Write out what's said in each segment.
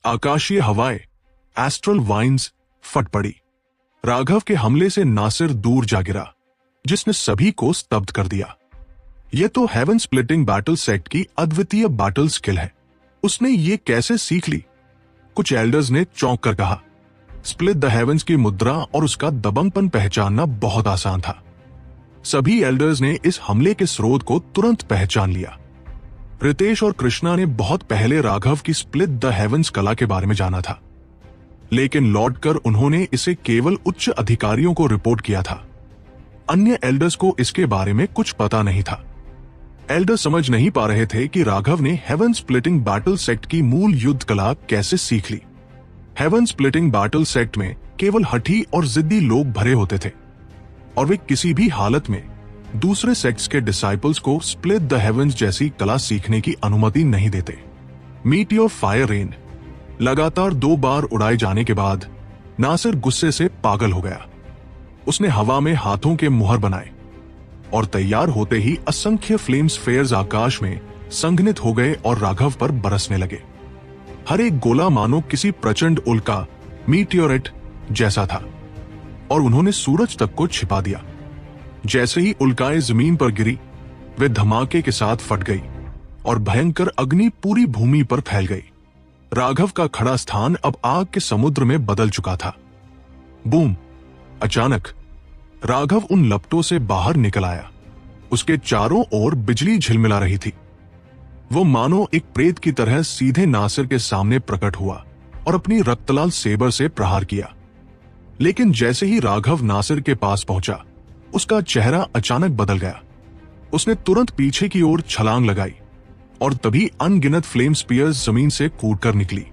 आकाशीय हवाएं, astral wines फट पड़ी। राघव के हमले से नासिर दूर जा गिरा, जिसने सभी को स्तब्ध कर दिया। यह तो हेवन स्प्लिटिंग बैटल सेक्ट की अद्वितीय बैटल स्किल है। उसने ये कैसे सीख ली? कुछ एल्डर्स ने चौंक कर कहा। स्प्लिट द हेवंस की मुद्रा और उसका दबंगपन पहचानना बहुत आसान था। सभी एल्डर्स ने इस हमले के स्रोत को तुरंत पहचान लिया। रितेश और कृष्णा ने बहुत पहले राघव की स्प्लिट द हेवंस कला के बारे में जाना था, लेकिन लौटकर उन्होंने इसे केवल उच्च अधिकारियों को रिपोर्ट किया था। अन्य एल्डर्स को इसके बारे में कुछ पता नहीं था। एल्डर्स समझ नहीं पा रहे थे कि राघव ने हेवन स्प्लिटिंग बैटल सेक्ट की मूल युद्ध कला कैसे सीख ली। हेवन स्प्लिटिंग बैटल सेक्ट में केवल हठी और जिद्दी लोग भरे होते थे, और वे किसी भी हालत में दूसरे सेक्ट्स के डिसाइपल्स को स्प्लिट द हेवंस जैसी कला सीखने की अनुमति नहीं देते। मीटियोर फायर रेन लगातार 2 बार उड़ाए जाने के बाद नासिर गुस्से से पागल हो गया। उसने हवा में हाथों के मुहर बनाए और तैयार होते ही असंख्य फ्लेम स्फेयर्स आकाश में संघनित हो गए और राघव पर बरसने लगे। हर एक गोला मानो किसी प्रचंड उल्का मीटियोरेट जैसा था, और उन्होंने सूरज तक को छिपा दिया। जैसे ही उल्काएं जमीन पर गिरी, वे धमाके के साथ फट गई और भयंकर अग्नि पूरी भूमि पर फैल गई। राघव का खड़ा स्थान अब आग के समुद्र में बदल चुका था। बूम! अचानक राघव उन लपटों से बाहर निकल आया। उसके चारों ओर बिजली झिलमिला रही थी। वो मानो एक प्रेत की तरह सीधे नासिर के सामने प्रकट हुआ और अपनी रक्तलाल सेबर से प्रहार किया। लेकिन जैसे ही राघव नासिर के पास पहुंचा, उसका चेहरा अचानक बदल गया। उसने तुरंत पीछे की ओर छलांग लगाई और तभी अनगिनत फ्लेम स्पीयर्स जमीन से कूदकर निकली।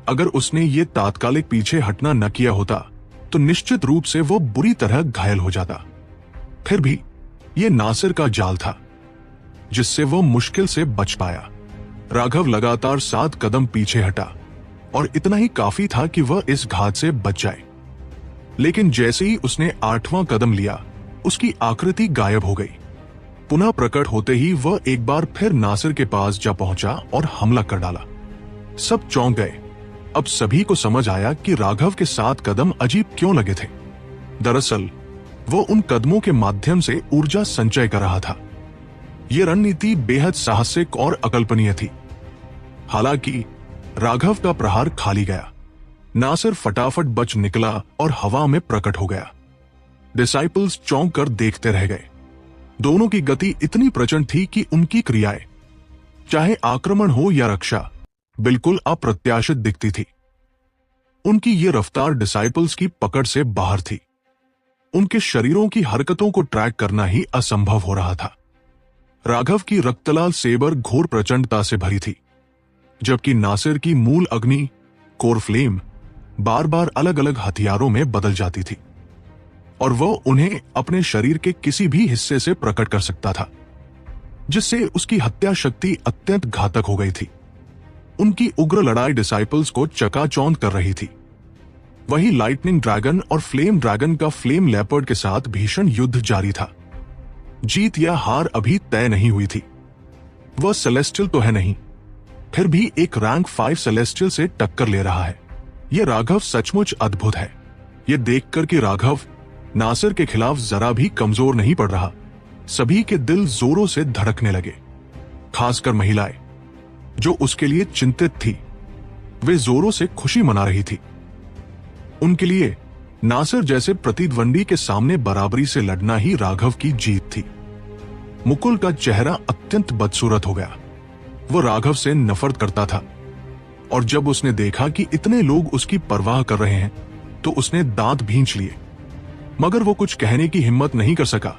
अगर उसने ये तात्कालिक पीछे हटना न किया होता तो निश्चित रूप से वो बुरी तरह घायल हो जाता। फिर भी ये नासिर का जाल था, जिससे वो मुश्किल से बच पाया। राघव लगातार 7 कदम पीछे हटा, और इतना ही काफी था कि वह इस घात से बच जाए। लेकिन जैसे ही उसने 8वां कदम लिया, उसकी आकृति गायब हो गई। पुनः प्रकट होते ही वह एक बार फिर नासिर के पास जा पहुंचा और हमला कर डाला। सब चौंक गए। अब सभी को समझ आया कि राघव के 7 कदम अजीब क्यों लगे थे। दरअसल वो उन कदमों के माध्यम से ऊर्जा संचय कर रहा था। यह रणनीति बेहद साहसिक और अकल्पनीय थी। हालांकि राघव का प्रहार खाली गया। नासिर फटाफट बच निकला और हवा में प्रकट हो गया। डिसाइपल्स चौंक कर देखते रह गए। दोनों की गति इतनी प्रचंड थी कि उनकी क्रियाएं, चाहे आक्रमण हो या रक्षा, बिल्कुल अप्रत्याशित दिखती थी। उनकी ये रफ्तार डिसाइपल्स की पकड़ से बाहर थी। उनके शरीरों की हरकतों को ट्रैक करना ही असंभव हो रहा था। राघव की रक्तलाल सेबर घोर प्रचंडता से भरी थी, जबकि नासिर की मूल अग्नि कोर फ्लेम बार बार अलग अलग हथियारों में बदल जाती थी, और वह उन्हें अपने शरीर के किसी भी हिस्से से प्रकट कर सकता था, जिससे उसकी हत्या शक्ति अत्यंत घातक हो गई थी। उनकी उग्र लड़ाई डिसाइपल्स को चकाचौंध कर रही थी। वहीं लाइटनिंग ड्रैगन और फ्लेम ड्रैगन का फ्लेम लेपर्ड के साथ भीषण युद्ध जारी था। जीत या हार अभी तय नहीं हुई थी। वह सेलेस्टियल तो है नहीं, फिर भी एक रैंक 5 सेलेस्टियल से टक्कर ले रहा है। यह राघव सचमुच अद्भुत है। यह देखकर कि राघव नासिर के खिलाफ जरा भी कमजोर नहीं पड़ रहा, सभी के दिल जोरों से धड़कने लगे। खासकर महिलाएं, जो उसके लिए चिंतित थी, वे जोरों से खुशी मना रही थी। उनके लिए नासिर जैसे प्रतिद्वंदी के सामने बराबरी से लड़ना ही राघव की जीत थी। मुकुल का चेहरा अत्यंत बदसूरत हो गया। वो राघव से नफरत करता था, और जब उसने देखा कि इतने लोग उसकी परवाह कर रहे हैं, तो उसने दांत भींच लिए। मगर वो कुछ कहने की हिम्मत नहीं कर सका,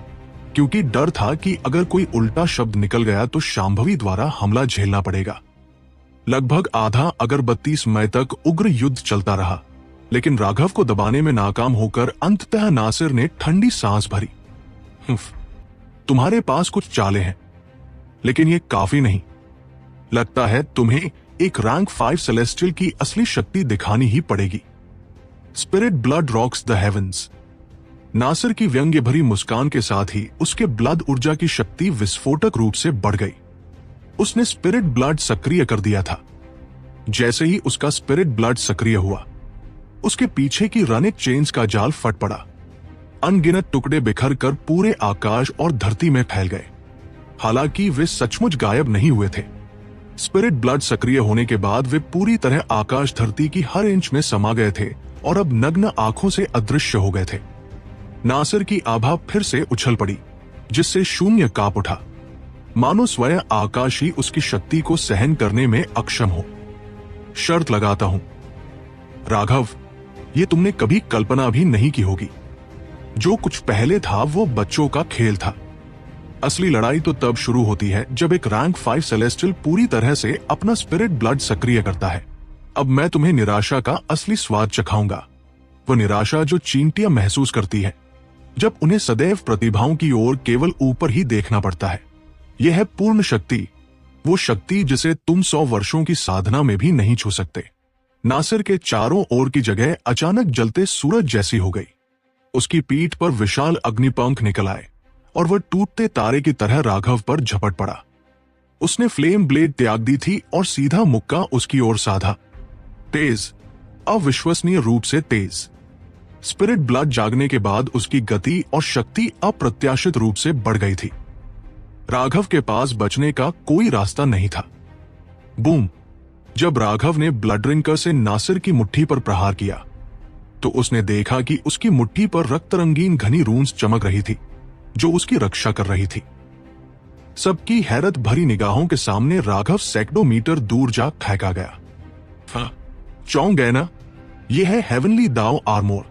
क्योंकि डर था कि अगर कोई उल्टा शब्द निकल गया तो शांभवी द्वारा हमला झेलना पड़ेगा। लगभग आधा अगरबत्ती समय तक उग्र युद्ध चलता रहा, लेकिन राघव को दबाने में नाकाम होकर अंततः नासिर ने ठंडी सांस भरी। तुम्हारे पास कुछ चालें हैं, लेकिन ये काफी नहीं। लगता है तुम्हें एक रैंक 5 सेलेस्टियल की असली शक्ति दिखानी ही पड़ेगी। Spirit blood rocks the heavens. Nasir की व्यंग्य भरी मुस्कान के साथ ही उसके ब्लड ऊर्जा की शक्ति विस्फोटक रूप से बढ़ गई। उसने स्पिरिट ब्लड सक्रिय कर दिया था। जैसे ही उसका स्पिरिट ब्लड सक्रिय हुआ, उसके पीछे की रनिक चेन्स का जाल फट पड़ा। अनगिनत टुकड़े बिखर कर पूरे आकाश और धरती में फैल गए। हालांकि वे सचमुच गायब नहीं हुए थे। स्पिरिट ब्लड सक्रिय होने के बाद वे पूरी तरह आकाश धरती की हर इंच में समा गए थे और अब नग्न आंखों से अदृश्य हो गए थे। नासिर की आभा फिर से उछल पड़ी, जिससे शून्य कांप उठा, मानो स्वयं आकाश ही उसकी शक्ति को सहन करने में अक्षम हो। शर्त लगाता हूं राघव, ये तुमने कभी कल्पना भी नहीं की होगी। जो कुछ पहले था वो बच्चों का खेल था। असली लड़ाई तो तब शुरू होती है जब एक रैंक 5 सेलेस्टियल पूरी तरह से अपना स्पिरिट ब्लड सक्रिय करता है। अब मैं तुम्हें निराशा का असली स्वाद चखाऊंगा। वो निराशा जो चींटियां महसूस करती है जब उन्हें सदैव प्रतिभाओं की ओर केवल ऊपर ही देखना पड़ता है। यह है पूर्ण शक्ति, वो शक्ति जिसे तुम 100 वर्षों की साधना में भी नहीं छू सकते। नासिर के चारों ओर की जगह अचानक जलते सूरज जैसी हो गई। उसकी पीठ पर विशाल अग्निपंख निकल आए और वह टूटते तारे की तरह राघव पर झपट पड़ा। उसने फ्लेम ब्लेड त्याग दी थी और सीधा मुक्का उसकी ओर साधा। तेज, अविश्वसनीय रूप से तेज। स्पिरिट ब्लड जागने के बाद उसकी गति और शक्ति अप्रत्याशित रूप से बढ़ गई थी। राघव के पास बचने का कोई रास्ता नहीं था। बूम! जब राघव ने ब्लड ड्रिंकर से नासिर की मुट्ठी पर प्रहार किया तो उसने देखा कि उसकी मुट्ठी पर रक्त रंगीन घनी रून्स चमक रही थी जो उसकी रक्षा कर रही थी। सबकी हैरत भरी निगाहों के सामने राघव सैकड़ों मीटर दूर जा फेंका गया। चौंक गए ना? यह है हेवनली दाव आर्मोर।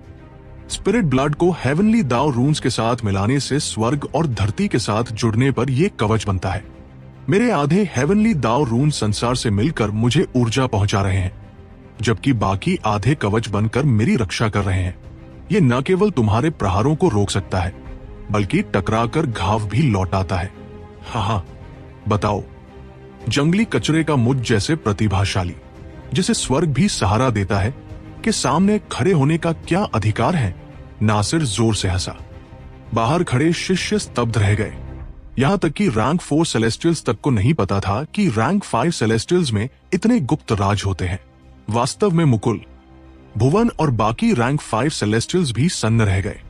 स्पिरिट ब्लड को हेवनली दाव रून्स के साथ मिलाने से स्वर्ग और धरती के साथ जुड़ने पर यह कवच बनता है। मेरे आधे हेवनली दाव रून संसार से मिलकर मुझे ऊर्जा पहुंचा रहे हैं, जबकि बाकी आधे कवच बनकर मेरी रक्षा कर रहे हैं। ये न केवल तुम्हारे प्रहारों को रोक सकता है, बल्कि टकराकर घाव भी लौटाता है। हाँ, बताओ, जंगली कचरे का मुझ जैसे प्रतिभाशाली, जिसे स्वर्ग भी सहारा देता है, के सामने खड़े होने का क्या अधिकार है? नासिर जोर से हंसा। बाहर खड़े शिष्य स्तब्ध रह गए। यहां तक कि रैंक 4 सेलेस्टियल्स तक को नहीं पता था कि रैंक 5 सेलेस्टियल्स में इतने गुप्त राज होते हैं। वास्तव में मुकुल, भुवन और बाकी रैंक 5 सेलेस्टियल्स भी सन्न रह गए।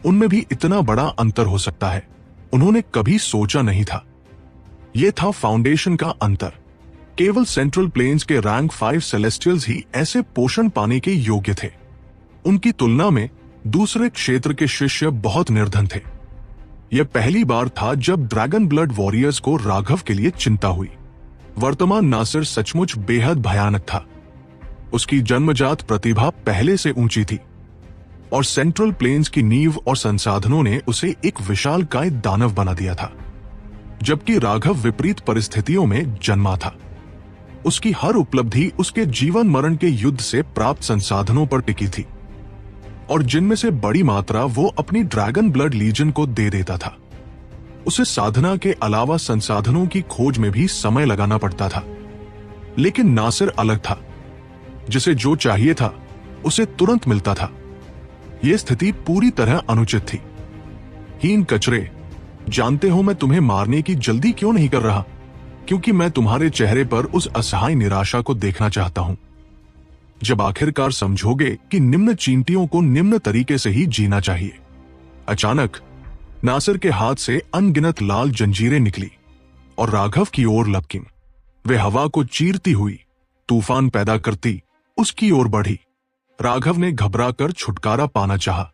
उनमें भी इतना बड़ा अंतर हो सकता है, उन्होंने कभी सोचा नहीं था। यह था फाउंडेशन का अंतर। केवल सेंट्रल प्लेन्स के रैंक 5 सेलेस्टियल्स ही ऐसे पोषण पाने के योग्य थे। उनकी तुलना में दूसरे क्षेत्र के शिष्य बहुत निर्धन थे। यह पहली बार था जब ड्रैगन ब्लड वॉरियर्स को राघव के लिए चिंता हुई। वर्तमान नासिर सचमुच बेहद भयानक था। उसकी जन्मजात प्रतिभा पहले से ऊंची थी और सेंट्रल प्लेन्स की नींव और संसाधनों ने उसे एक विशालकाय दानव बना दिया था, जबकि राघव विपरीत परिस्थितियों में जन्मा था। उसकी हर उपलब्धि उसके जीवन मरण के युद्ध से प्राप्त संसाधनों पर टिकी थी, और जिनमें से बड़ी मात्रा वो अपनी ड्रैगन ब्लड लीजन को दे देता था। उसे साधना के अलावा संसाधनों की खोज में भी समय लगाना पड़ता था। लेकिन नासिर अलग था। जिसे जो चाहिए था उसे तुरंत मिलता था। यह स्थिति पूरी तरह अनुचित थी। हीन कचरे, जानते हो मैं तुम्हें मारने की जल्दी क्यों नहीं कर रहा? क्योंकि मैं तुम्हारे चेहरे पर उस असहाय निराशा को देखना चाहता हूं। जब आखिरकार समझोगे कि निम्न चींटियों को निम्न तरीके से ही जीना चाहिए। अचानक नासिर के हाथ से अनगिनत लाल जंजीरें निकली और राघव की ओर लपकीं। वे हवा को चीरती हुई तूफान पैदा करती उसकी ओर बढ़ी। राघव ने घबराकर छुटकारा पाना चाहा।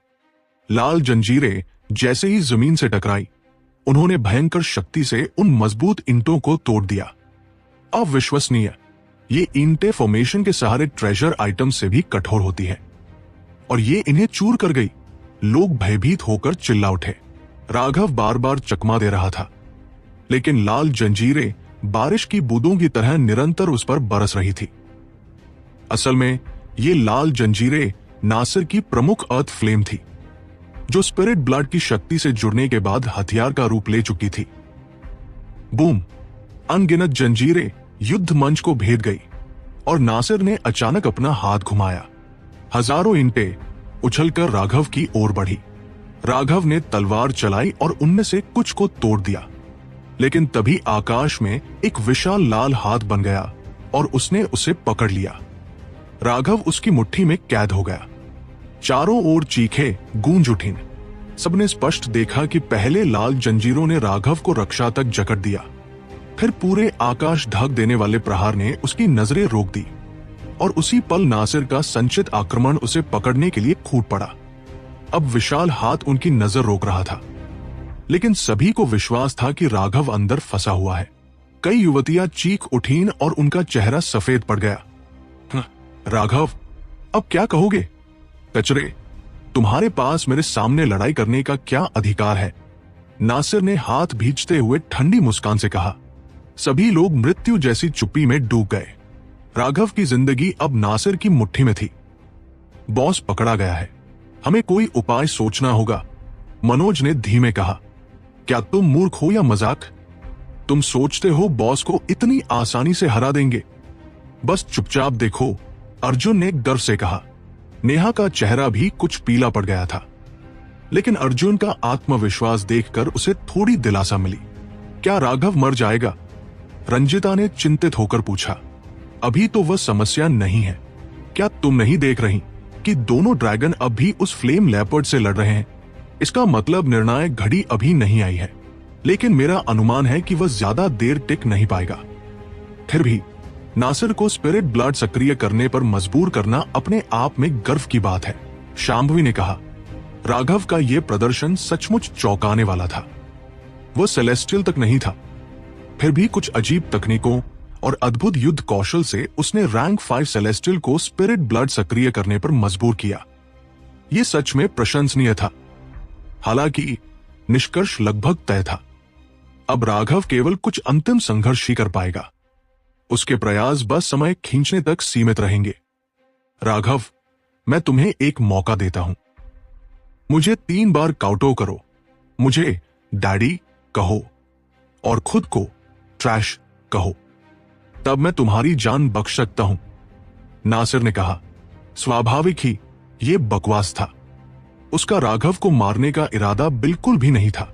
लाल जंजीरें जैसे ही जमीन से टकराई, उन्होंने भयंकर शक्ति से उन मजबूत ईंटों को तोड़ दिया। अविश्वसनीय, ये ईंटें फॉर्मेशन के सहारे ट्रेजर आइटम से भी कठोर होती है, और ये इन्हें चूर कर गई। लोग भयभीत होकर चिल्ला उठे। राघव बार बार चकमा दे रहा था, लेकिन लाल जंजीरें बारिश की बूंदों की तरह निरंतर उस पर बरस रही थी। असल में ये लाल जंजीरें नासिर की प्रमुख अर्थ फ्लेम थी, जो स्पिरिट ब्लड की शक्ति से जुड़ने के बाद हथियार का रूप ले चुकी थी। बूम! अनगिनत जंजीरें युद्ध मंच को भेद गई और नासिर ने अचानक अपना हाथ घुमाया। हजारों ईंटें उछलकर राघव की ओर बढ़ी। राघव ने तलवार चलाई और उनमें से कुछ को तोड़ दिया, लेकिन तभी आकाश में एक विशाल लाल हाथ बन गया और उसने उसे पकड़ लिया। राघव उसकी मुट्ठी में कैद हो गया। चारों ओर चीखें गूंज उठीं। सबने स्पष्ट देखा कि पहले लाल जंजीरों ने राघव को रक्षा तक जकड़ दिया, फिर पूरे आकाश ढक देने वाले प्रहार ने उसकी नजरें रोक दी और उसी पल नासिर का संचित आक्रमण उसे पकड़ने के लिए फूट पड़ा। अब विशाल हाथ उनकी नजर रोक रहा था, लेकिन सभी को विश्वास था कि राघव अंदर फंसा हुआ है। कई युवतियां चीख उठीं और उनका चेहरा सफेद पड़ गया। राघव, अब क्या कहोगे? कचरे, तुम्हारे पास मेरे सामने लड़ाई करने का क्या अधिकार है? नासिर ने हाथ भींचते हुए ठंडी मुस्कान से कहा। सभी लोग मृत्यु जैसी चुप्पी में डूब गए। राघव की जिंदगी अब नासिर की मुट्ठी में थी। बॉस पकड़ा गया है, हमें कोई उपाय सोचना होगा, मनोज ने धीमे कहा। क्या तुम मूर्ख हो या मजाक? तुम सोचते हो बॉस को इतनी आसानी से हरा देंगे? बस चुपचाप देखो, अर्जुन ने डर से कहा। नेहा का चेहरा भी कुछ पीला पड़ गया था, लेकिन अर्जुन का आत्मविश्वास देखकर उसे थोड़ी दिलासा मिली। क्या राघव मर जाएगा? रंजिता ने चिंतित होकर पूछा। अभी तो वह समस्या नहीं है। क्या तुम नहीं देख रही कि दोनों ड्रैगन अब भी उस फ्लेम लेपर्ड से लड़ रहे हैं? इसका मतलब निर्णायक घड़ी अभी नहीं आई है, लेकिन मेरा अनुमान है कि वह ज्यादा देर टिक नहीं पाएगा। फिर भी नासिर को स्पिरिट ब्लड सक्रिय करने पर मजबूर करना अपने आप में गर्व की बात है, शांभवी ने कहा। राघव का यह प्रदर्शन सचमुच चौंकाने वाला था। वह सेलेस्टियल तक नहीं था, फिर भी कुछ अजीब तकनीकों और अद्भुत युद्ध कौशल से उसने रैंक 5 सेलेस्टियल को स्पिरिट ब्लड सक्रिय करने पर मजबूर किया। यह सच में प्रशंसनीय था। हालांकि निष्कर्ष लगभग तय था। अब राघव केवल कुछ अंतिम संघर्ष ही कर पाएगा। उसके प्रयास बस समय खींचने तक सीमित रहेंगे। राघव, मैं तुम्हें एक मौका देता हूं। मुझे 3 बार काउटो करो। मुझे डैडी कहो और खुद को ट्रैश कहो, तब मैं तुम्हारी जान बख्श सकता हूं, नासिर ने कहा। स्वाभाविक ही यह बकवास था। उसका राघव को मारने का इरादा बिल्कुल भी नहीं था,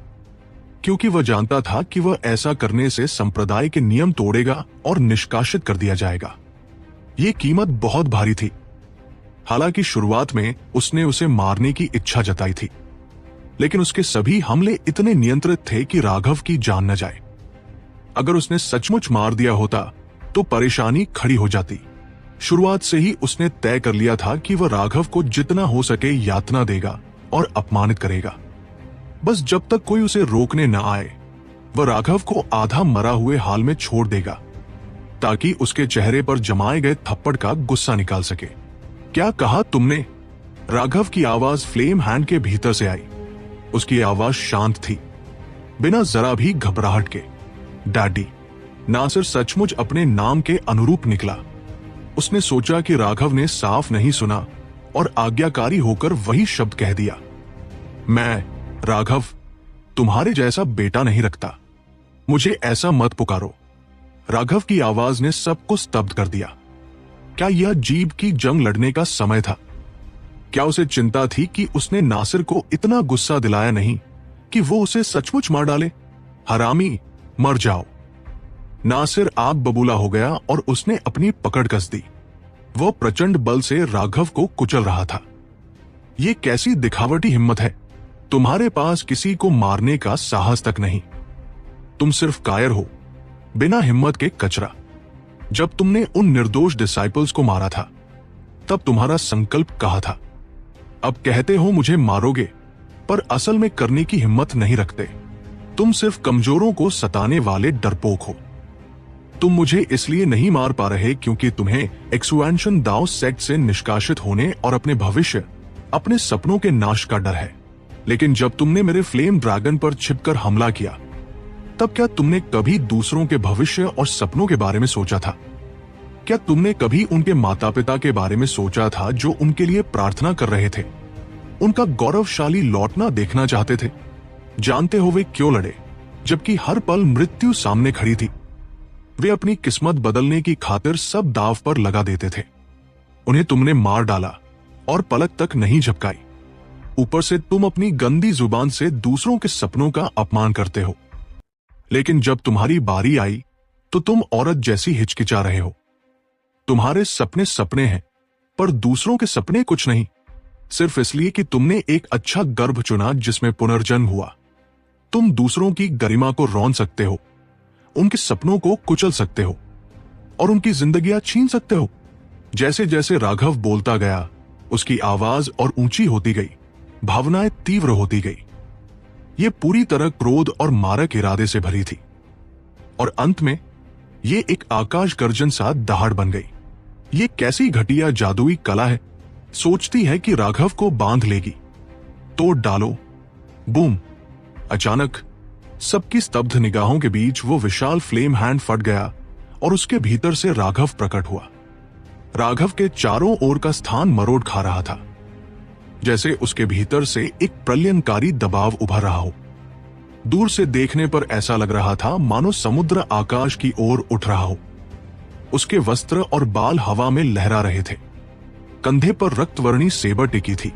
क्योंकि वह जानता था कि वह ऐसा करने से संप्रदाय के नियम तोड़ेगा और निष्कासित कर दिया जाएगा। यह कीमत बहुत भारी थी। हालांकि शुरुआत में उसने उसे मारने की इच्छा जताई थी, लेकिन उसके सभी हमले इतने नियंत्रित थे कि राघव की जान न जाए। अगर उसने सचमुच मार दिया होता तो परेशानी खड़ी हो जाती। शुरुआत से ही उसने तय कर लिया था कि वह राघव को जितना हो सके यातना देगा और अपमानित करेगा। बस जब तक कोई उसे रोकने न आए, वह राघव को आधा मरा हुए हाल में छोड़ देगा, ताकि उसके चेहरे पर जमाए गए थप्पड़ का गुस्सा निकाल सके। क्या कहा तुमने? राघव की आवाज फ्लेम हैंड के भीतर से आई। उसकी आवाज शांत थी, बिना जरा भी घबराहट के। डैडी। नासिर सचमुच अपने नाम के अनुरूप निकला। उसने सोचा कि राघव ने साफ नहीं सुना और आज्ञाकारी होकर वही शब्द कह दिया। मैं राघव तुम्हारे जैसा बेटा नहीं रखता। मुझे ऐसा मत पुकारो। राघव की आवाज ने सबको स्तब्ध कर दिया। क्या यह जीभ की जंग लड़ने का समय था? क्या उसे चिंता थी कि उसने नासिर को इतना गुस्सा दिलाया नहीं कि वो उसे सचमुच मार डाले? हरामी, मर जाओ। नासिर आग बबूला हो गया और उसने अपनी पकड़ कस दी। वह प्रचंड बल से राघव को कुचल रहा था। यह कैसी दिखावटी हिम्मत है? तुम्हारे पास किसी को मारने का साहस तक नहीं। तुम सिर्फ कायर हो, बिना हिम्मत के कचरा। जब तुमने उन निर्दोष डिसाइपल्स को मारा था, तब तुम्हारा संकल्प कहा था। अब कहते हो मुझे मारोगे, पर असल में करने की हिम्मत नहीं रखते। तुम सिर्फ कमजोरों को सताने वाले डरपोक हो। तुम मुझे इसलिए नहीं मार पा रहे क्योंकि तुम्हें एक्सुएंशन दाओ सेक्ट से निष्कासित होने और अपने भविष्य, अपने सपनों के नाश का डर है। लेकिन जब तुमने मेरे फ्लेम ड्रैगन पर छिपकर हमला किया, तब क्या तुमने कभी दूसरों के भविष्य और सपनों के बारे में सोचा था? क्या तुमने कभी उनके माता पिता के बारे में सोचा था जो उनके लिए प्रार्थना कर रहे थे, उनका गौरवशाली लौटना देखना चाहते थे? जानते हो वे क्यों लड़े, जबकि हर पल मृत्यु सामने खड़ी थी? वे अपनी किस्मत बदलने की खातिर सब दाव पर लगा देते थे। उन्हें तुमने मार डाला और पलक तक नहीं झपकाई। ऊपर से तुम अपनी गंदी जुबान से दूसरों के सपनों का अपमान करते हो। लेकिन जब तुम्हारी बारी आई तो तुम औरत जैसी हिचकिचा रहे हो। तुम्हारे सपने सपने हैं, पर दूसरों के सपने कुछ नहीं, सिर्फ इसलिए कि तुमने एक अच्छा गर्भ चुना जिसमें पुनर्जन्म हुआ। तुम दूसरों की गरिमा को रौंद सकते हो, उनके सपनों को कुचल सकते हो और उनकी जिंदगियां छीन सकते हो। जैसे जैसे राघव बोलता गया, उसकी आवाज और ऊंची होती गई, भावनाएं तीव्र होती गई। ये पूरी तरह क्रोध और मारक इरादे से भरी थी और अंत में ये एक आकाश गर्जन सा दहाड़ बन गई। ये कैसी घटिया जादुई कला है, सोचती है कि राघव को बांध लेगी, तोड़ डालो। बूम! अचानक सबकी स्तब्ध निगाहों के बीच वो विशाल फ्लेम हैंड फट गया और उसके भीतर से राघव प्रकट हुआ। राघव के चारों ओर का स्थान मरोड़ खा रहा था, जैसे उसके भीतर से एक प्रलयनकारी दबाव उभर रहा हो। दूर से देखने पर ऐसा लग रहा था मानो समुद्र आकाश की ओर उठ रहा हो। उसके वस्त्र और बाल हवा में लहरा रहे थे, कंधे पर रक्तवर्णी सेबर टिकी थी।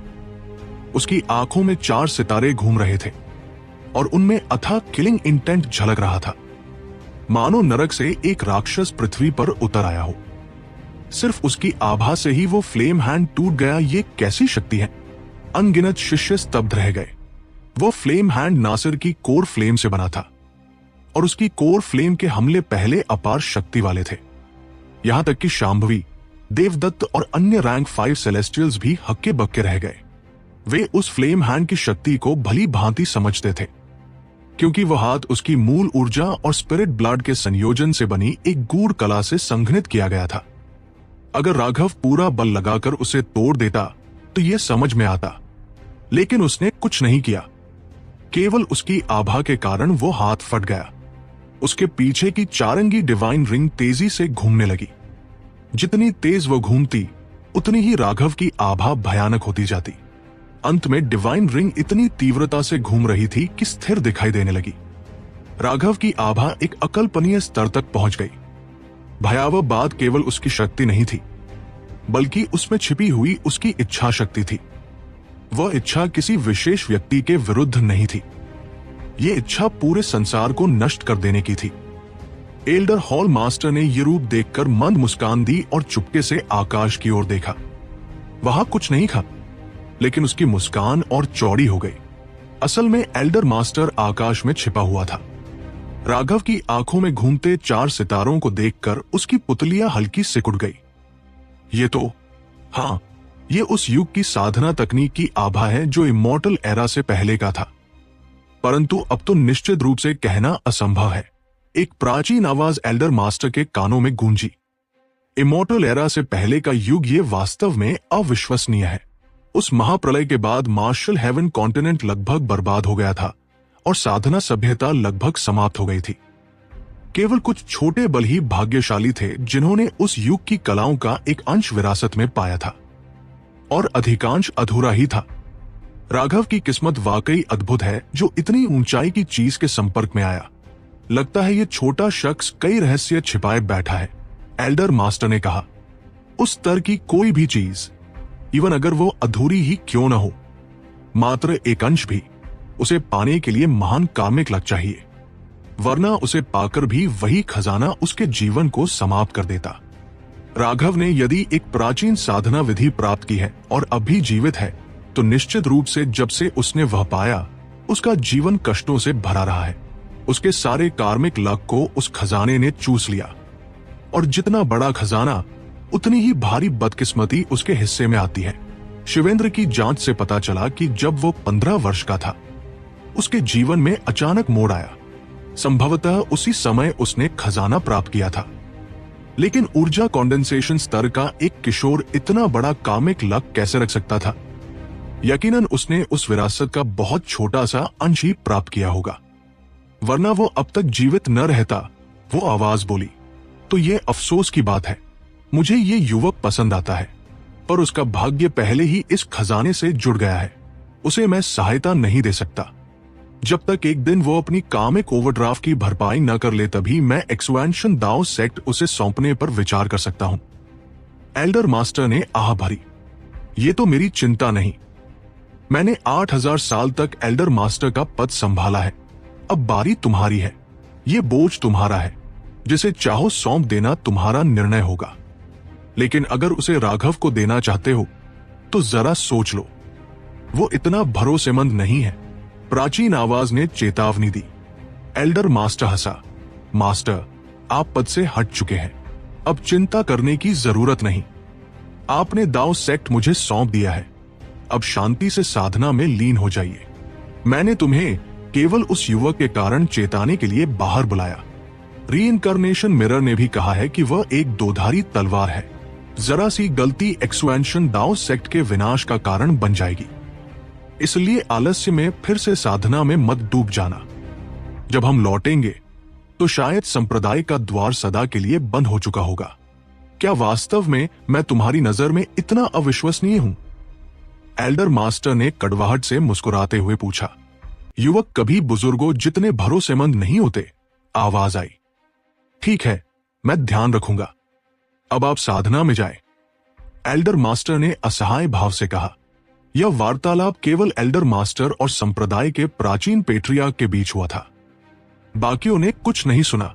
उसकी आंखों में 4 सितारे घूम रहे थे और उनमें अथाह किलिंग इंटेंट झलक रहा था, मानो नरक से एक राक्षस पृथ्वी पर उतर आया हो। सिर्फ उसकी आभा से ही वो फ्लेम हैंड टूट गया। ये कैसी शक्ति है? अनगिनत शिष्य स्तब्ध रह गए। वो फ्लेम हैंड नासिर की कोर फ्लेम से बना था और उसकी कोर फ्लेम के हमले पहले अपार शक्ति वाले थे। यहां तक कि शांभवी, देवदत्त और अन्य रैंक 5 सेलेस्टियल्स भी हक्के बक्के रह गए। वे उस फ्लेम हैंड की शक्ति को भली भांति समझते थे, क्योंकि वह हाथ उसकी मूल ऊर्जा और स्पिरिट ब्लड के संयोजन से बनी एक गूढ़ कला से संघनित किया गया था। अगर राघव पूरा बल लगाकर उसे तोड़ देता तो यह समझ में आता, लेकिन उसने कुछ नहीं किया। केवल उसकी आभा के कारण वो हाथ फट गया। उसके पीछे की चारंगी डिवाइन रिंग तेजी से घूमने लगी। जितनी तेज वो घूमती, उतनी ही राघव की आभा भयानक होती जाती। अंत में डिवाइन रिंग इतनी तीव्रता से घूम रही थी कि स्थिर दिखाई देने लगी। राघव की आभा एक अकल्पनीय स्तर तक पहुंच गई। भयावह बात केवल उसकी शक्ति नहीं थी, बल्कि उसमें छिपी हुई उसकी इच्छा शक्ति थी। वह इच्छा किसी विशेष व्यक्ति के विरुद्ध नहीं थी, ये इच्छा पूरे संसार को नष्ट कर देने की थी। एल्डर हॉल मास्टर ने यह रूप देखकर मंद मुस्कान दी और चुपके से आकाश की ओर देखा। वहां कुछ नहीं था, लेकिन उसकी मुस्कान और चौड़ी हो गई। असल में एल्डर मास्टर आकाश में छिपा हुआ था। राघव की आंखों में घूमते 4 सितारों को देखकर उसकी पुतलियां हल्की सिकुड़ गई। ये तो, हाँ, ये उस युग की साधना तकनीक की आभा है जो इमॉर्टल एरा से पहले का था। परंतु अब तो निश्चित रूप से कहना असंभव है। एक प्राचीन आवाज एल्डर मास्टर के कानों में गूंजी। इमॉर्टल एरा से पहले का युग ये वास्तव में अविश्वसनीय है। उस महाप्रलय के बाद मार्शल हेवन कॉन्टिनेंट लगभग बर्बाद हो गया था और साधना सभ्यता लगभग समाप्त हो गई थी। केवल कुछ छोटे बल ही भाग्यशाली थे जिन्होंने उस युग की कलाओं का एक अंश विरासत में पाया था, और अधिकांश अधूरा ही था। राघव की किस्मत वाकई अद्भुत है जो इतनी ऊंचाई की चीज के संपर्क में आया। लगता है ये छोटा शख्स कई रहस्य छिपाए बैठा है, एल्डर मास्टर ने कहा। उस स्तर की कोई भी चीज, इवन अगर वो अधूरी ही क्यों न हो, मात्र एक अंश भी, उसे पाने के लिए महान कार्मिक लग चाहिए, वरना उसे पाकर भी वही खजाना उसके जीवन को समाप्त कर देता। राघव ने यदि एक प्राचीन साधना विधि प्राप्त की है और अभी जीवित है, तो निश्चित रूप से जब से उसने वह पाया, उसका जीवन कष्टों से भरा रहा है। उसके सारे कार्मिक लक को उस खजाने ने चूस लिया, और जितना बड़ा खजाना, उतनी ही भारी बदकिस्मती उसके हिस्से में आती है। शिवेंद्र की जांच से पता चला कि जब वो 15 वर्ष का था, उसके जीवन में अचानक मोड़ आया। संभवतः उसी समय उसने खजाना प्राप्त किया था। लेकिन ऊर्जा कंडेंसेशन स्तर का एक किशोर इतना बड़ा कार्मिक लक कैसे रख सकता था? यकीनन उसने उस विरासत का बहुत छोटा सा अंश ही प्राप्त किया होगा, वरना वो अब तक जीवित न रहता। वो आवाज बोली, तो ये अफसोस की बात है। मुझे ये युवक पसंद आता है, पर उसका भाग्य पहले ही इस खजाने से जुड़ गया है। उसे मैं सहायता नहीं दे सकता। जब तक एक दिन वो अपनी कामिक ओवरड्राफ्ट की भरपाई न कर ले, तभी मैं एक्सपेंशन दाव सेक्ट उसे सौंपने पर विचार कर सकता हूं। एल्डर मास्टर ने आह भरी। ये तो मेरी चिंता नहीं। मैंने 8000 साल तक एल्डर मास्टर का पद संभाला है। अब बारी तुम्हारी है। ये बोझ तुम्हारा है। जिसे चाहो सौंप देना तुम्हारा निर्णय होगा। लेकिन अगर उसे राघव को देना चाहते हो तो जरा सोच लो, वो इतना भरोसेमंद नहीं है। प्राचीन आवाज ने चेतावनी दी। एल्डर मास्टर हंसा। मास्टर, आप पद से हट चुके हैं, अब चिंता करने की जरूरत नहीं। आपने दाव सेक्ट मुझे सौंप दिया है, अब शांति से साधना में लीन हो जाइए। मैंने तुम्हें केवल उस युवक के कारण चेताने के लिए बाहर बुलाया। रीइंकार्नेशन मिरर ने भी कहा है कि वह एक दोधारी तलवार है। जरा सी गलती एक्सपेंशन दाओ सेक्ट के विनाश का कारण बन जाएगी, इसलिए आलस्य में फिर से साधना में मत डूब जाना। जब हम लौटेंगे तो शायद संप्रदाय का द्वार सदा के लिए बंद हो चुका होगा। क्या वास्तव में मैं तुम्हारी नजर में इतना अविश्वसनीय हूं? एल्डर मास्टर ने कड़वाहट से मुस्कुराते हुए पूछा। युवक कभी बुजुर्गों जितने भरोसेमंद नहीं होते। आवाज आई। ठीक है, मैं ध्यान रखूंगा। अब आप साधना में जाएं। एल्डर मास्टर ने असहाय भाव से कहा। यह वार्तालाप केवल एल्डर मास्टर और संप्रदाय के प्राचीन पेट्रियार्क के बीच हुआ था। बाकियों ने कुछ नहीं सुना।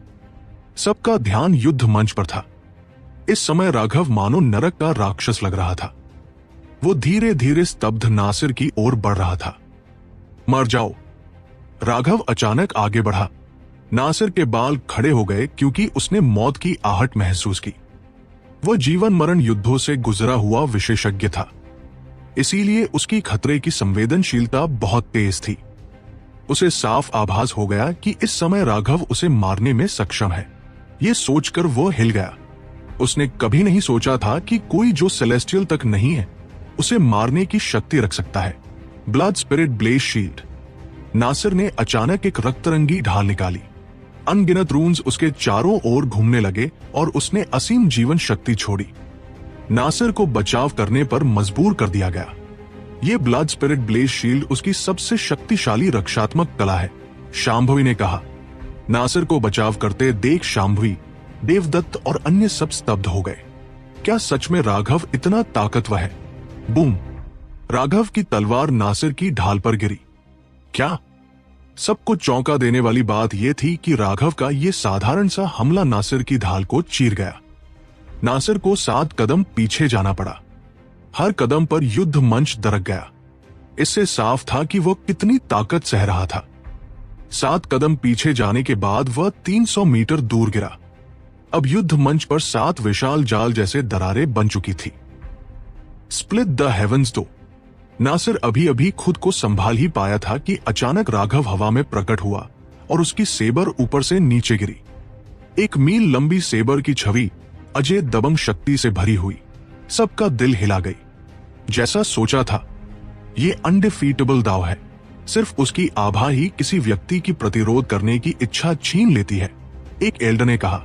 सबका ध्यान युद्ध मंच पर था। इस समय राघव मानो नरक का राक्षस लग रहा था। वो धीरे धीरे स्तब्ध नासिर की ओर बढ़ रहा था। मर जाओ। राघव अचानक आगे बढ़ा। नासिर के बाल खड़े हो गए क्योंकि उसने मौत की आहट महसूस की। वह जीवन मरण युद्धों से गुजरा हुआ विशेषज्ञ था, इसीलिए उसकी खतरे की संवेदनशीलता बहुत तेज थी। उसे साफ आभास हो गया कि इस समय राघव उसे मारने में सक्षम है। यह सोचकर वो हिल गया। उसने कभी नहीं सोचा था कि कोई जो सेलेस्टियल तक नहीं है उसे मारने की शक्ति रख सकता है। Blood spirit blaze shield. Nasir ने अचानक एक रक्तरंगी ढाल निकाली। अनगिनत रून्स उसके चारों ओर घूमने लगे और उसने असीम जीवन शक्ति छोड़ी। नासिर को बचाव करने पर मजबूर कर दिया गया। यह ब्लड स्पिरिट ब्लेज शील्ड उसकी सबसे शक्तिशाली रक्षात्मक कला है, शांभवी ने कहा। नासिर को बचाव करते देख शांभवी, देवदत्त और अन्य सब स्तब्ध हो गए। क्या सच में राघव इतना ताकतवर है? बूम! राघव की तलवार नासिर की ढाल पर गिरी। क्या? सबको चौंका देने वाली बात यह थी कि राघव का यह साधारण सा हमला नासिर की ढाल को चीर गया। नासिर को 7 कदम पीछे जाना पड़ा। हर कदम पर युद्ध मंच दरक गया। इससे साफ था कि वह कितनी ताकत सह रहा था। 7 कदम पीछे जाने के बाद वह 300 मीटर दूर गिरा। अब युद्ध मंच पर 7 विशाल जाल जैसे दरारें बन चुकी थी। स्प्लिट द हेवंस दो। नासिर अभी अभी खुद को संभाल ही पाया था कि अचानक राघव हवा में प्रकट हुआ और उसकी सेबर ऊपर से नीचे गिरी। 1 मील लंबी सेबर की छवि अजय दबंग शक्ति से भरी हुई। सबका दिल हिला गई। जैसा सोचा था, ये अनडिफीटेबल दाव है। सिर्फ उसकी आभा ही किसी व्यक्ति की प्रतिरोध करने की इच्छा छीन लेती है, एक एल्डर ने कहा।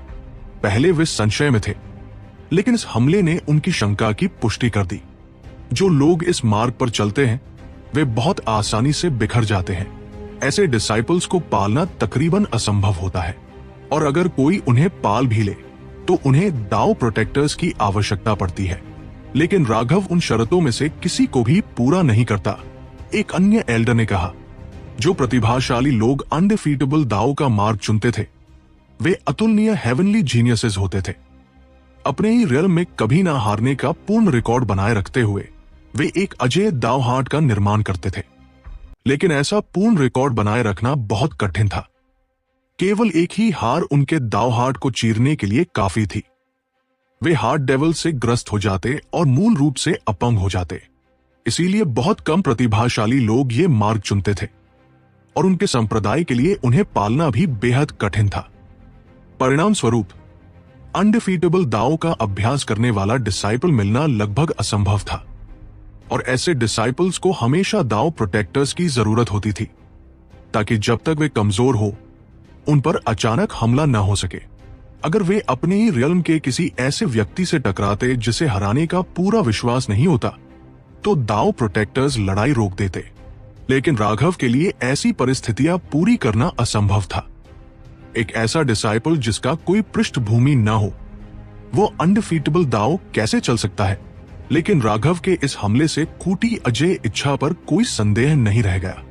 पहले वे संशय में थे, लेकिन इस हमले ने उनकी शंका की पुष्टि कर दी। जो लोग इस मार्ग पर चलते हैं वे बहुत आसानी से बिखर जाते हैं। ऐसे डिसाइपल्स को पालना तकरीबन असंभव होता है, और अगर कोई उन्हें पाल भी ले तो उन्हें दाव प्रोटेक्टर्स की आवश्यकता पड़ती है। लेकिन राघव उन शर्तों में से किसी को भी पूरा नहीं करता, एक अन्य एल्डर ने कहा। जो प्रतिभाशाली लोग अनडिफीटेबल दाव का मार्ग चुनते थे वे अतुलनीय हेवनली जीनियसेस होते थे। अपने ही रियल में कभी ना हारने का पूर्ण रिकॉर्ड बनाए रखते हुए वे एक अजेय दाव हाट का निर्माण करते थे। लेकिन ऐसा पूर्ण रिकॉर्ड बनाए रखना बहुत कठिन था। केवल एक ही हार उनके दाव हाट को चीरने के लिए काफी थी। वे हार्ट डेवल से ग्रस्त हो जाते और मूल रूप से अपंग हो जाते। इसीलिए बहुत कम प्रतिभाशाली लोग ये मार्ग चुनते थे, और उनके संप्रदाय के लिए उन्हें पालना भी बेहद कठिन था। परिणाम स्वरूप अनडिफीटेबल दाव का अभ्यास करने वाला डिसाइपल मिलना लगभग असंभव था, और ऐसे डिसाइपल्स को हमेशा दाव प्रोटेक्टर्स की जरूरत होती थी, ताकि जब तक वे कमजोर हो उन पर अचानक हमला न हो सके। अगर वे अपने ही रियल्म के किसी ऐसे व्यक्ति से टकराते जिसे हराने का पूरा विश्वास नहीं होता, तो दाव प्रोटेक्टर्स लड़ाई रोक देते। लेकिन राघव के लिए ऐसी परिस्थितियां पूरी करना असंभव था। एक ऐसा डिसाइपल जिसका कोई पृष्ठभूमि न हो, वो अनडिफीटेबल दाव कैसे चल सकता है? लेकिन राघव के इस हमले से कूटी अजय इच्छा पर कोई संदेह नहीं रह गया।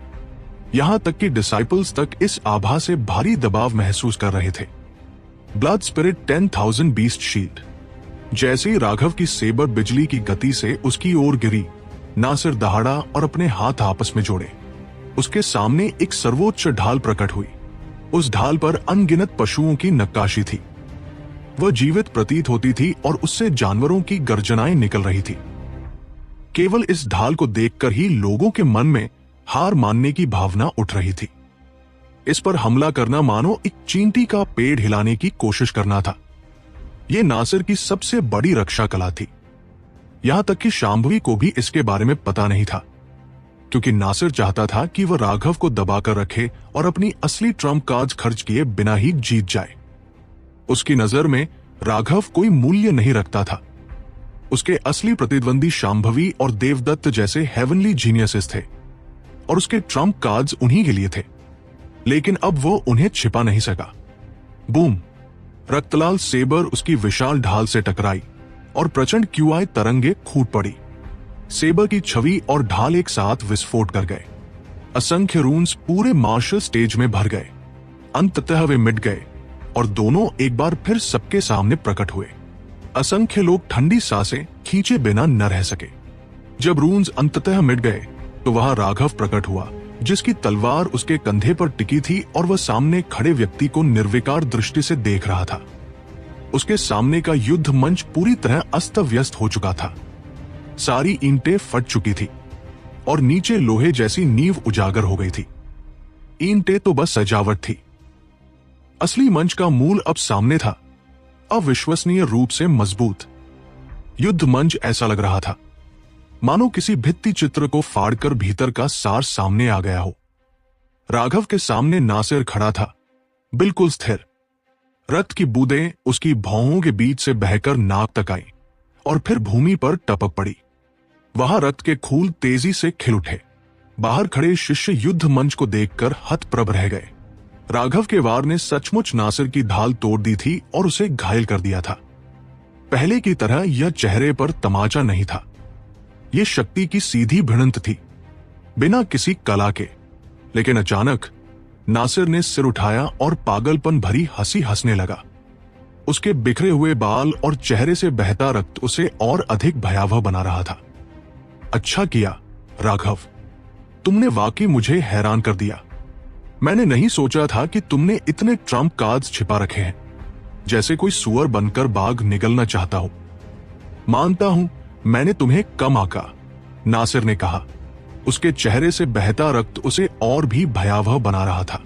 यहां तक कि डिसाइपल्स तक इस आभा से भारी दबाव महसूस कर रहे थे। Blood spirit 10,000 beast shield. जैसे ही राघव की सेबर बिजली की गति से उसकी ओर गिरी, नासिर दहाड़ा और अपने हाथ आपस में जोड़े। उसके सामने एक सर्वोच्च ढाल प्रकट हुई। उस ढाल पर अनगिनत पशुओं की नक्काशी थी। वह जीवित प्रतीत होती थी और उससे जानवरों की गर्जनाएं निकल रही थी। केवल इस ढाल को देखकर ही लोगों के मन में हार मानने की भावना उठ रही थी। इस पर हमला करना मानो एक चींटी का पेड़ हिलाने की कोशिश करना था। यह नासिर की सबसे बड़ी रक्षा कला थी। यहां तक कि शांभवी को भी इसके बारे में पता नहीं था, क्योंकि नासिर चाहता था कि वह राघव को दबाकर रखे और अपनी असली ट्रम्प कार्ड खर्च किए बिना ही जीत जाए। उसकी नजर में राघव कोई मूल्य नहीं रखता था। उसके असली प्रतिद्वंदी शांभवी और देवदत्त जैसे हेवनली जीनियसेस थे और उसके ट्रम्प कार्ड्स उन्हीं के लिए थे। लेकिन अब वो उन्हें छिपा नहीं सका। बूम! रक्तलाल सेबर उसकी विशाल ढाल से टकराई और प्रचंड क्यूआई तरंगे फूट पड़ी। सेबर की छवि और ढाल एक साथ विस्फोट कर गए। असंख्य रून्स पूरे मार्शल स्टेज में भर गए। अंततः वे मिट गए और दोनों एक बार फिर सबके सामने प्रकट हुए। असंख्य लोग ठंडी सांसें खींचे बिना न रह सके। जब रून्स अंततः मिट गए तो वहां राघव प्रकट हुआ, जिसकी तलवार उसके कंधे पर टिकी थी और वह सामने खड़े व्यक्ति को निर्विकार दृष्टि से देख रहा था। उसके सामने का युद्ध मंच पूरी तरह अस्त व्यस्त हो चुका था। सारी ईंटें फट चुकी थी और नीचे लोहे जैसी नींव उजागर हो गई थी। ईंटें तो बस सजावट थी। असली मंच का मूल अब सामने था, अविश्वसनीय रूप से मजबूत। युद्ध मंच ऐसा लग रहा था मानो किसी भित्ति चित्र को फाड़कर भीतर का सार सामने आ गया हो। राघव के सामने नासिर खड़ा था, बिल्कुल स्थिर। रक्त की बूंदें उसकी भौहों के बीच से बहकर नाक तक आई और फिर भूमि पर टपक पड़ी। वहां रक्त के खूल तेजी से खिल उठे। बाहर खड़े शिष्य युद्ध मंच को देखकर हतप्रभ रह गए। राघव के वार ने सचमुच नासिर की ढाल तोड़ दी थी और उसे घायल कर दिया था। पहले की तरह यह चेहरे पर तमाचा नहीं था। यह शक्ति की सीधी भिड़ंत थी, बिना किसी कला के। लेकिन अचानक नासिर ने सिर उठाया और पागलपन भरी हंसी हंसने लगा। उसके बिखरे हुए बाल और चेहरे से बहता रक्त उसे और अधिक भयावह बना रहा था। अच्छा किया राघव, तुमने वाकई मुझे हैरान कर दिया। मैंने नहीं सोचा था कि तुमने इतने ट्रम्प कार्ड्स छिपा रखे हैं, जैसे कोई सुअर बनकर बाघ निगलना चाहता हो। मानता हूं मैंने तुम्हें कम आंका, नासिर ने कहा। उसके चेहरे से बहता रक्त उसे और भी भयावह बना रहा था।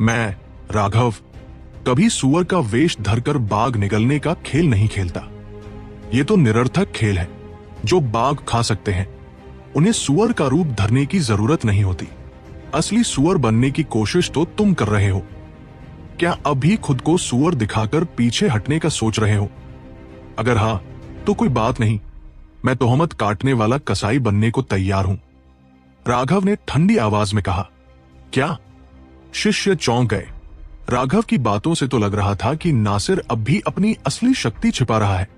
मैं राघव कभी सुअर का वेश धरकर बाघ निगलने का खेल नहीं खेलता। ये तो निरर्थक खेल है। जो बाघ खा सकते हैं उन्हें सुअर का रूप धरने की जरूरत नहीं होती। असली सुअर बनने की कोशिश तो तुम कर रहे हो। क्या अभी खुद को सुअर दिखाकर पीछे हटने का सोच रहे हो? अगर हां तो कोई बात नहीं, मैं तोहमत काटने वाला कसाई बनने को तैयार हूं, राघव ने ठंडी आवाज में कहा। क्या? शिष्य चौंक गए। राघव की बातों से तो लग रहा था कि नासिर अब भी अपनी असली शक्ति छिपा रहा है,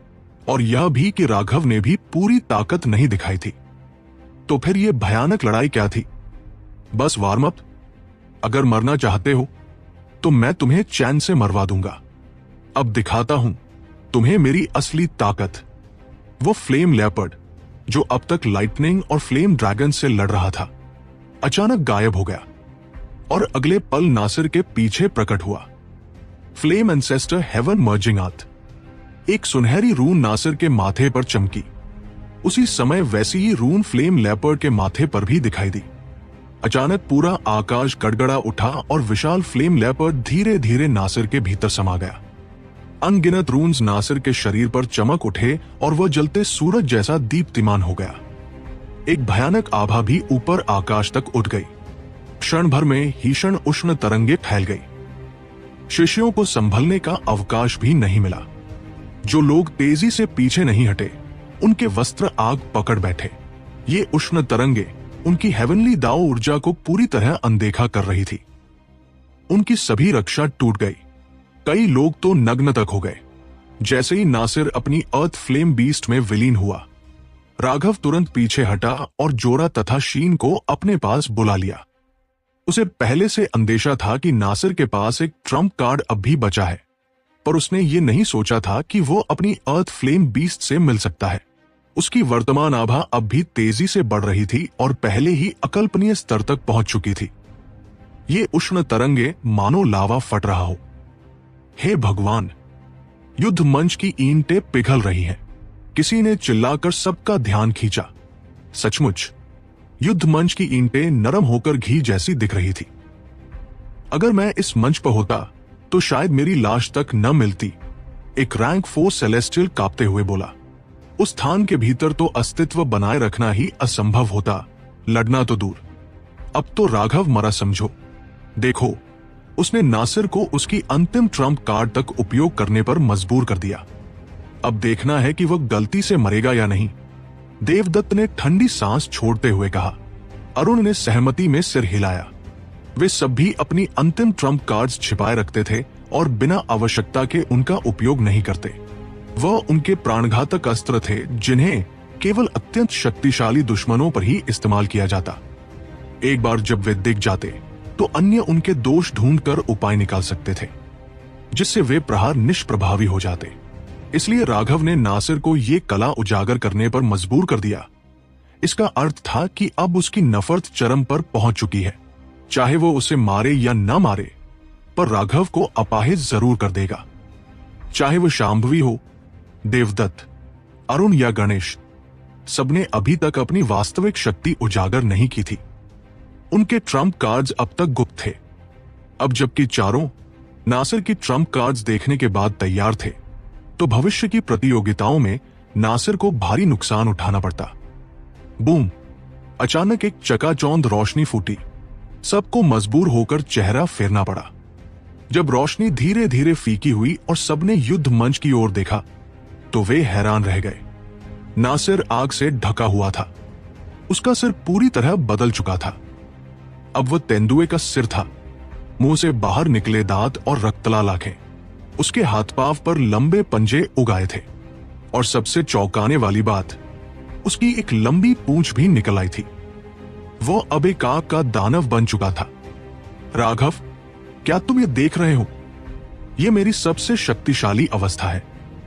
और यह भी कि राघव ने भी पूरी ताकत नहीं दिखाई थी। तो फिर यह भयानक लड़ाई क्या थी? बस वार्म अप। अगर मरना चाहते हो तो मैं तुम्हें चैन से मरवा दूंगा। अब दिखाता हूं तुम्हें मेरी असली ताकत। वो फ्लेम लेपर्ड, जो अब तक लाइटनिंग और फ्लेम ड्रैगन से लड़ रहा था, अचानक गायब हो गया और अगले पल नासिर के पीछे प्रकट हुआ। फ्लेम एंसेस्टर हेवन मर्जिंग आर्थ। एक सुनहरी रून नासिर के माथे पर चमकी। उसी समय वैसी ही रून फ्लेम लेपर्ड के माथे पर भी दिखाई दी। अचानक पूरा आकाश गड़गड़ा उठा और विशाल फ्लेम लेपर्ड धीरे धीरे नासिर के भीतर समा गया। अनगिनत रून्स नासिर के शरीर पर चमक उठे और वह जलते सूरज जैसा दीप्तिमान हो गया। एक भयानक आभा भी ऊपर आकाश तक उठ गई। क्षण भर में भीषण उष्ण तरंगे फैल गई। शिष्यों को संभलने का अवकाश भी नहीं मिला। जो लोग तेजी से पीछे नहीं हटे, उनके वस्त्र आग पकड़ बैठे। ये उष्ण तरंगे उनकी हेवनली दाव ऊर्जा को पूरी तरह अनदेखा कर रही थी। उनकी सभी रक्षा टूट गई। कई लोग तो नग्न तक हो गए। जैसे ही नासिर अपनी अर्थ फ्लेम बीस्ट में विलीन हुआ, राघव तुरंत पीछे हटा और जोरा तथा शीन को अपने पास बुला लिया। उसे पहले से अंदेशा था कि नासिर के पास एक ट्रम्प कार्ड अब भी बचा है, पर उसने ये नहीं सोचा था कि वो अपनी अर्थ फ्लेम बीस्ट से मिल सकता है। उसकी वर्तमान आभा अब भी तेजी से बढ़ रही थी और पहले ही अकल्पनीय स्तर तक पहुंच चुकी थी। ये उष्ण तरंगे मानो लावा फट रहा हो। हे भगवान, युद्ध मंच की ईंटें पिघल रही हैं। किसी ने चिल्लाकर सबका ध्यान खींचा। सचमुच युद्ध मंच की ईंटें नरम होकर घी जैसी दिख रही थी। अगर मैं इस मंच पर होता तो शायद मेरी लाश तक न मिलती, एक रैंक 4 सेलेस्टियल कांपते हुए बोला। उस स्थान के भीतर तो अस्तित्व बनाए रखना ही असंभव होता, लड़ना तो दूर। अब तो राघव मरा समझो। देखो, उसने नासिर को उसकी अंतिम ट्रम्प कार्ड तक उपयोग करने पर मजबूर कर दिया। अब देखना है कि वह गलती से मरेगा या नहीं। देवदत्त ने ठंडी सांस छोड़ते हुए कहा। अरुण ने सहमति में सिर हिलाया। वे सब भी अपनी अंतिम ट्रम्प कार्ड्स छिपाए रखते थे और बिना आवश्यकता के उनका उपयोग नहीं करते। वह उनके प्राणघातक अस्त्र थे जिन्हें केवल अत्यंत शक्तिशाली दुश्मनों पर ही इस्तेमाल किया जाता। एक बार जब वे दिख जाते तो अन्य उनके दोष ढूंढकर उपाय निकाल सकते थे, जिससे वे प्रहार निष्प्रभावी हो जाते। इसलिए राघव ने नासिर को ये कला उजागर करने पर मजबूर कर दिया। इसका अर्थ था कि अब उसकी नफरत चरम पर पहुंच चुकी है। चाहे वो उसे मारे या न मारे, पर राघव को अपाहिज जरूर कर देगा। चाहे वो शांभवी हो, देवदत्त, अरुण या गणेश, सबने अभी तक अपनी वास्तविक शक्ति उजागर नहीं की थी। उनके ट्रम्प कार्ड्स अब तक गुप्त थे। अब जबकि चारों नासिर की ट्रम्प कार्ड्स देखने के बाद तैयार थे, तो भविष्य की प्रतियोगिताओं में नासिर को भारी नुकसान उठाना पड़ता। बूम! अचानक एक चकाचौंध रोशनी फूटी। सबको मजबूर होकर चेहरा फेरना पड़ा। जब रोशनी धीरे धीरे फीकी हुई और सबने युद्ध मंच की ओर देखा, तो वे हैरान रह गए। नासिर आग से ढका हुआ था। उसका सिर पूरी तरह बदल चुका था। अब वह तेंदुए का सिर था। मुंह से बाहर निकले दांत और रक्तलाल आंखें। उसके हाथ पांव पर लंबे पंजे उगाए थे और सबसे चौंकाने वाली बात, उसकी एक लंबी पूंछ भी निकल आई थी। वो अब एक आग का दानव बन चुका था। राघव, क्या तुम ये देख रहे हो? ये मेरी सबसे शक्तिशाली अवस्था है।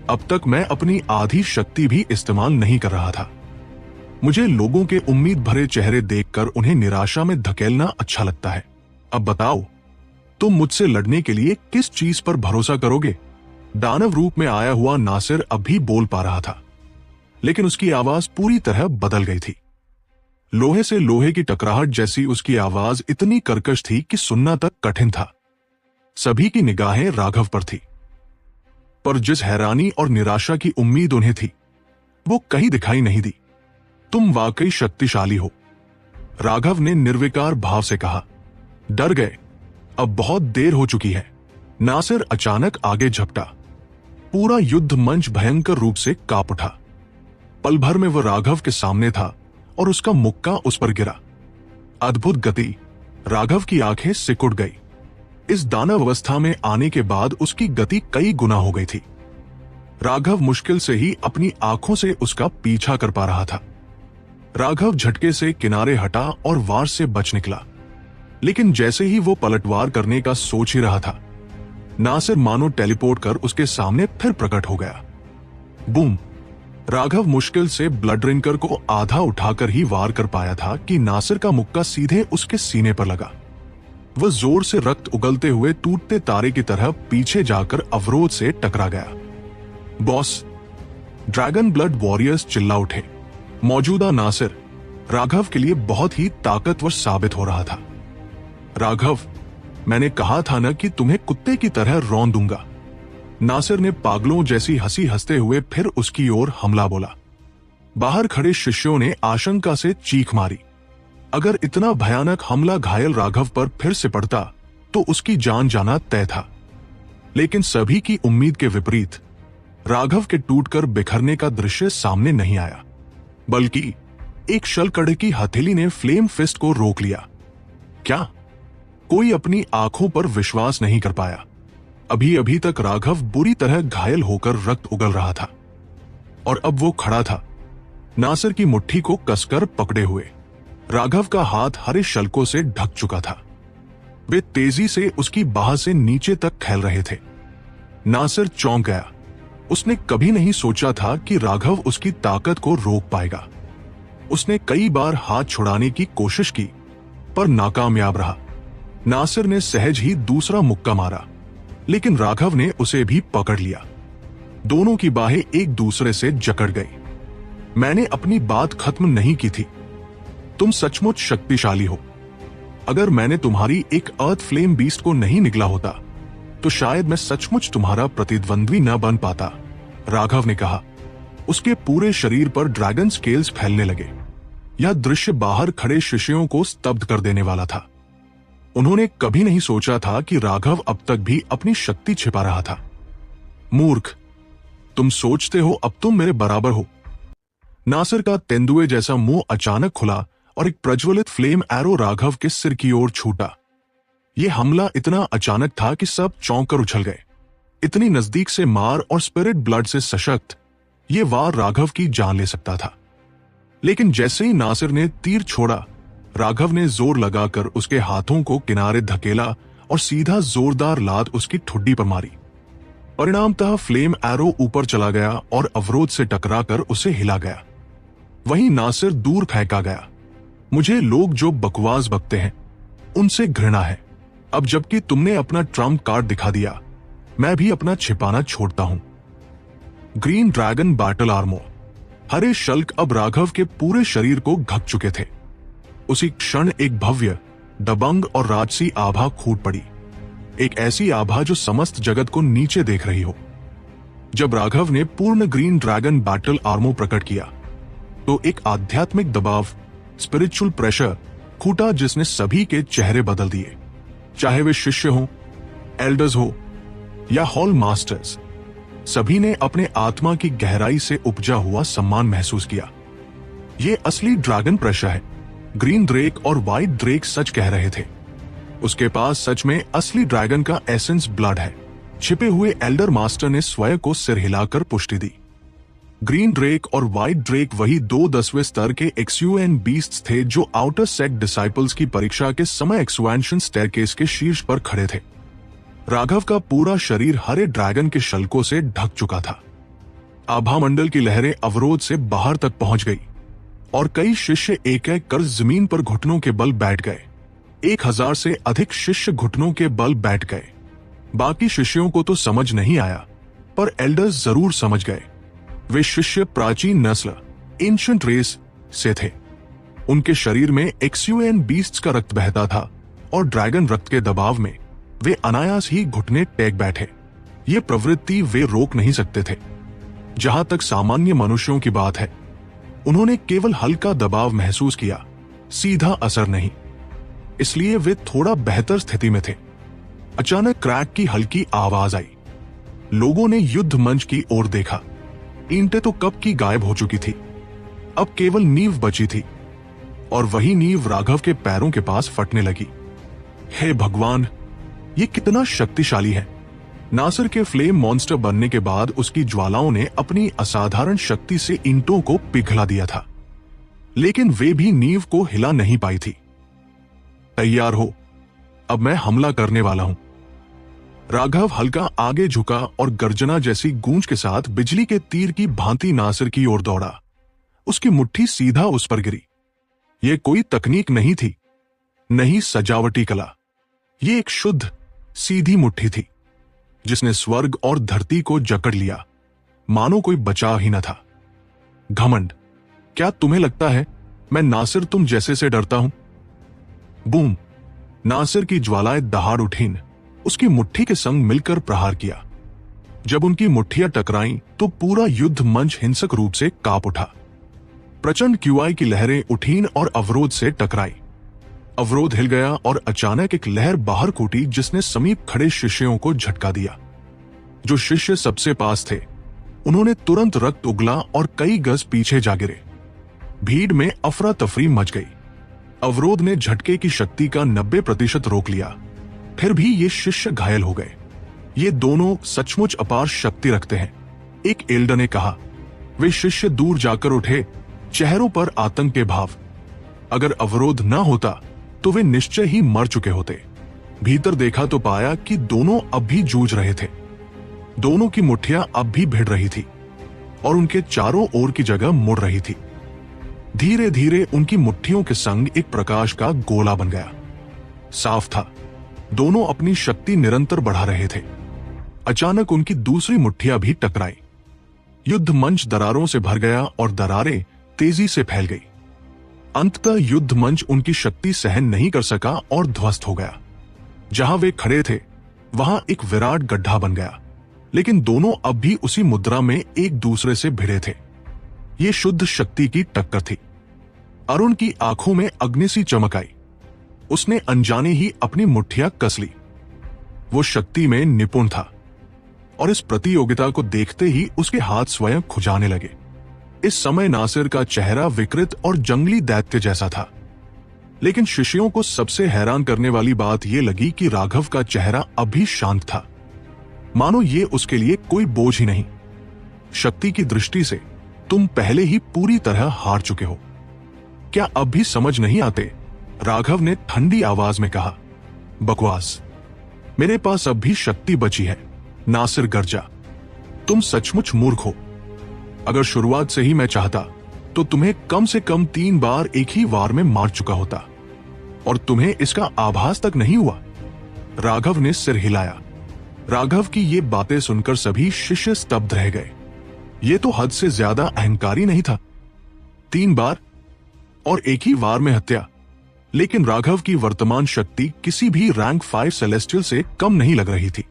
अब तक मैं अपनी आधी शक्ति भी इस्तेमाल नहीं कर रहा था। मुझे लोगों के उम्मीद भरे चेहरे देखकर उन्हें निराशा में धकेलना अच्छा लगता है। अब बताओ, तुम मुझसे लड़ने के लिए किस चीज पर भरोसा करोगे? दानव रूप में आया हुआ नासिर अब भी बोल पा रहा था, लेकिन उसकी आवाज पूरी तरह बदल गई थी। लोहे से लोहे की टकराहट जैसी उसकी आवाज इतनी कर्कश थी कि सुनना तक कठिन था। सभी की निगाहें राघव पर थी, पर जिस हैरानी और निराशा की उम्मीद उन्हें थी, वो कहीं दिखाई नहीं दी। तुम वाकई शक्तिशाली हो, राघव ने निर्विकार भाव से कहा। डर गए? अब बहुत देर हो चुकी है। नासिर अचानक आगे झपटा। पूरा युद्ध मंच भयंकर रूप से कांप उठा। पल भर में वह राघव के सामने था और उसका मुक्का उस पर गिरा। अद्भुत गति! राघव की आंखें सिकुड़ गई। इस दानव अवस्था में आने के बाद उसकी गति कई गुना हो गई थी। राघव मुश्किल से ही अपनी आंखों से उसका पीछा कर पा रहा था। राघव झटके से किनारे हटा और वार से बच निकला, लेकिन जैसे ही वो पलटवार करने का सोच ही रहा था, नासिर मानो टेलीपोर्ट कर उसके सामने फिर प्रकट हो गया। बूम! राघव मुश्किल से ब्लड रिंकर को आधा उठाकर ही वार कर पाया था कि नासिर का मुक्का सीधे उसके सीने पर लगा। वह जोर से रक्त उगलते हुए टूटते तारे की तरह पीछे जाकर अवरोध से टकरा गया। बॉस! ड्रैगन ब्लड वॉरियर्स चिल्ला उठे। मौजूदा नासिर राघव के लिए बहुत ही ताकतवर साबित हो रहा था। राघव, मैंने कहा था ना कि तुम्हें कुत्ते की तरह रौंद दूंगा। नासिर ने पागलों जैसी हंसी हंसते हुए फिर उसकी ओर हमला बोला। बाहर खड़े शिष्यों ने आशंका से चीख मारी। अगर इतना भयानक हमला घायल राघव पर फिर से पड़ता तो उसकी जान जाना तय था। लेकिन सभी की उम्मीद के विपरीत राघव के टूटकर बिखरने का दृश्य सामने नहीं आया, बल्कि एक शलकड़े की हथेली ने फ्लेम फिस्ट को रोक लिया। क्या? कोई अपनी आंखों पर विश्वास नहीं कर पाया। अभी अभी तक राघव बुरी तरह घायल होकर रक्त उगल रहा था और अब वो खड़ा था, नासिर की मुट्ठी को कसकर पकड़े हुए। राघव का हाथ हरे शल्कों से ढक चुका था। वे तेजी से उसकी बाह से नीचे तक फैल रहे थे। नासिर चौंक गया। उसने कभी नहीं सोचा था कि राघव उसकी ताकत को रोक पाएगा। उसने कई बार हाथ छुड़ाने की कोशिश की, पर नाकामयाब रहा। नासिर ने सहज ही दूसरा मुक्का मारा, लेकिन राघव ने उसे भी पकड़ लिया। दोनों की बाहें एक दूसरे से जकड़ गई। मैंने अपनी बात खत्म नहीं की थी। तुम सचमुच शक्तिशाली हो। अगर मैंने तुम्हारी एक अर्थ फ्लेम बीस्ट को नहीं निगला होता, तो शायद मैं सचमुच तुम्हारा प्रतिद्वंद्वी न बन पाता, राघव ने कहा। उसके पूरे शरीर पर ड्रैगन स्केल्स फैलने लगे। यह दृश्य बाहर खड़े शिष्यों को स्तब्ध कर देने वाला था। उन्होंने कभी नहीं सोचा था कि राघव अब तक भी अपनी शक्ति छिपा रहा था। मूर्ख, तुम सोचते हो अब तुम मेरे बराबर हो। नासिर का तेंदुए जैसा मुंह अचानक खुला और एक प्रज्वलित फ्लेम एरो राघव के सिर की ओर छूटा। यह हमला इतना अचानक था कि सब चौंक कर उछल गए। इतनी नजदीक से मार और स्पिरिट ब्लड से सशक्त यह वार राघव की जान ले सकता था। लेकिन जैसे ही नासिर ने तीर छोड़ा, राघव ने जोर लगाकर उसके हाथों को किनारे धकेला और सीधा जोरदार लात उसकी ठुड्डी पर मारी। परिणामतः फ्लेम एरो ऊपर चला गया और अवरोध से टकराकर उसे हिला गया। वहीं नासिर दूर फेंका गया। मुझे लोग जो बकवास बकते हैं उनसे घृणा है। अब जबकि तुमने अपना ट्रम्प कार्ड दिखा दिया, मैं भी अपना छिपाना छोड़ता हूं। Green dragon battle armour. हरे शल्क अब राघव के पूरे शरीर को ढक चुके थे। उसी क्षण एक भव्य, दबंग और राजसी आभा फूट पड़ी। एक ऐसी आभा जो समस्त जगत को नीचे देख रही हो। जब राघव ने पूर्ण ग्रीन ड्रैगन बैटल आर्मोर प्रकट किया, तो एक आध्यात्मिक दबाव, स्पिरिचुअल प्रेशर फूटा जिसने सभी के चेहरे बदल दिए। चाहे वे शिष्य हो, एल्डर्स हो या हॉल मास्टर्स, सभी ने अपने आत्मा की गहराई से उपजा हुआ सम्मान महसूस किया। यह असली ड्रैगन प्रेशर है। ग्रीन ड्रेक और व्हाइट ड्रेक सच कह रहे थे। उसके पास सच में असली ड्रैगन का एसेंस ब्लड है। छिपे हुए एल्डर मास्टर ने स्वयं को सिर हिलाकर पुष्टि दी। ग्रीन ड्रेक और व्हाइट ड्रेक वही 10वें स्तर के एक्सयूएन बीस्ट्स थे जो आउटर सेक्ट डिसाइपल्स की परीक्षा के समय एक्सपेंशन स्टेयरकेस के शीर्ष पर खड़े थे। राघव का पूरा शरीर हरे ड्रैगन के शल्कों से ढक चुका था। आभामंडल की लहरें अवरोध से बाहर तक पहुंच गई और कई शिष्य एक एक कर जमीन पर घुटनों के बल बैठ गए। 1000 से अधिक शिष्य घुटनों के बल बैठ गए। बाकी शिष्यों को तो समझ नहीं आया, पर एल्डर्स जरूर समझ गए। वे शिष्य प्राचीन नस्ल, एंशिएंट रेस से थे। उनके शरीर में एक्सयूएन बीस्ट्स का रक्त बहता था और ड्रैगन रक्त के दबाव में वे अनायास ही घुटने टेक बैठे। ये प्रवृत्ति वे रोक नहीं सकते थे। जहां तक सामान्य मनुष्यों की बात है, उन्होंने केवल हल्का दबाव महसूस किया, सीधा असर नहीं। इसलिए वे थोड़ा बेहतर स्थिति में थे। अचानक क्रैक की हल्की आवाज आई। लोगों ने युद्ध मंच की ओर देखा। ईंटें तो कब की गायब हो चुकी थी। अब केवल नींव बची थी और वही नींव राघव के पैरों के पास फटने लगी। हे भगवान, ये कितना शक्तिशाली है। नासिर के फ्लेम मॉन्स्टर बनने के बाद उसकी ज्वालाओं ने अपनी असाधारण शक्ति से ईंटों को पिघला दिया था, लेकिन वे भी नींव को हिला नहीं पाई थी। तैयार हो, अब मैं हमला करने वाला हूं। राघव हल्का आगे झुका और गर्जना जैसी गूंज के साथ बिजली के तीर की भांति नासिर की ओर दौड़ा। उसकी मुट्ठी सीधा उस पर गिरी। यह कोई तकनीक नहीं थी, नहीं सजावटी कला। यह एक शुद्ध, सीधी मुट्ठी थी जिसने स्वर्ग और धरती को जकड़ लिया, मानो कोई बचा ही न था। घमंड, क्या तुम्हें लगता है मैं नासिर तुम जैसे से डरता हूं? बूम! नासिर की ज्वालाएं दहाड़ उठीं, उसकी मुट्ठी के संग मिलकर प्रहार किया। जब उनकी मुट्ठियां टकराईं तो पूरा युद्ध मंच हिंसक रूप से कांप उठा। प्रचंड क्यूआई की लहरें उठीं और अवरोध से टकराई। अवरोध हिल गया और अचानक एक लहर बाहर फूटी जिसने समीप खड़े शिष्यों को झटका दिया। जो शिष्य सबसे पास थे, उन्होंने तुरंत रक्त उगला और कई गज पीछे जा गिरे। भीड़ में अफरा तफरी मच गई। अवरोध ने झटके की शक्ति का 90% रोक लिया। फिर भी ये शिष्य घायल हो गए। ये दोनों सचमुच अपार शक्ति रखते हैं, एक एल्डर ने कहा। वे शिष्य दूर जाकर उठे, चेहरों पर आतंक के भाव। अगर अवरोध न होता तो वे निश्चय ही मर चुके होते। भीतर देखा तो पाया कि दोनों अब भी जूझ रहे थे। दोनों की मुट्ठियां अब भी भिड़ रही थी और उनके चारों ओर की जगह मुड़ रही थी। धीरे धीरे उनकी मुट्ठियों के संग एक प्रकाश का गोला बन गया। साफ था, दोनों अपनी शक्ति निरंतर बढ़ा रहे थे। अचानक उनकी दूसरी मुट्ठियां भी टकराई। युद्ध मंच दरारों से भर गया और दरारें तेजी से फैल गई। अंततः युद्ध मंच उनकी शक्ति सहन नहीं कर सका और ध्वस्त हो गया। जहां वे खड़े थे वहां एक विराट गड्ढा बन गया, लेकिन दोनों अब भी उसी मुद्रा में एक दूसरे से भिड़े थे। ये शुद्ध शक्ति की टक्कर थी। अरुण की आंखों में अग्नि सी चमक आई। उसने अनजाने ही अपनी मुट्ठियां कस ली। वो शक्ति में निपुण था और इस प्रतियोगिता को देखते ही उसके हाथ स्वयं खुजाने लगे। इस समय नासिर का चेहरा विकृत और जंगली दैत्य जैसा था, लेकिन शिष्यों को सबसे हैरान करने वाली बात यह लगी कि राघव का चेहरा अभी शांत था, मानो ये उसके लिए कोई बोझ ही नहीं। शक्ति की दृष्टि से तुम पहले ही पूरी तरह हार चुके हो। क्या अब भी समझ नहीं आते? राघव ने ठंडी आवाज में कहा। बकवास, मेरे पास अब भी शक्ति बची है, नासिर गर्जा। तुम सचमुच मूर्ख हो। अगर शुरुआत से ही मैं चाहता तो तुम्हें कम से कम 3 बार एक ही वार में मार चुका होता, और तुम्हें इसका आभास तक नहीं हुआ। राघव ने सिर हिलाया। राघव की ये बातें सुनकर सभी शिष्य स्तब्ध रह गए। ये तो हद से ज्यादा अहंकारी नहीं था? 3 बार और एक ही वार में हत्या। लेकिन राघव की वर्तमान शक्ति किसी भी रैंक 5 सेलेस्टियल से कम नहीं लग रही थी।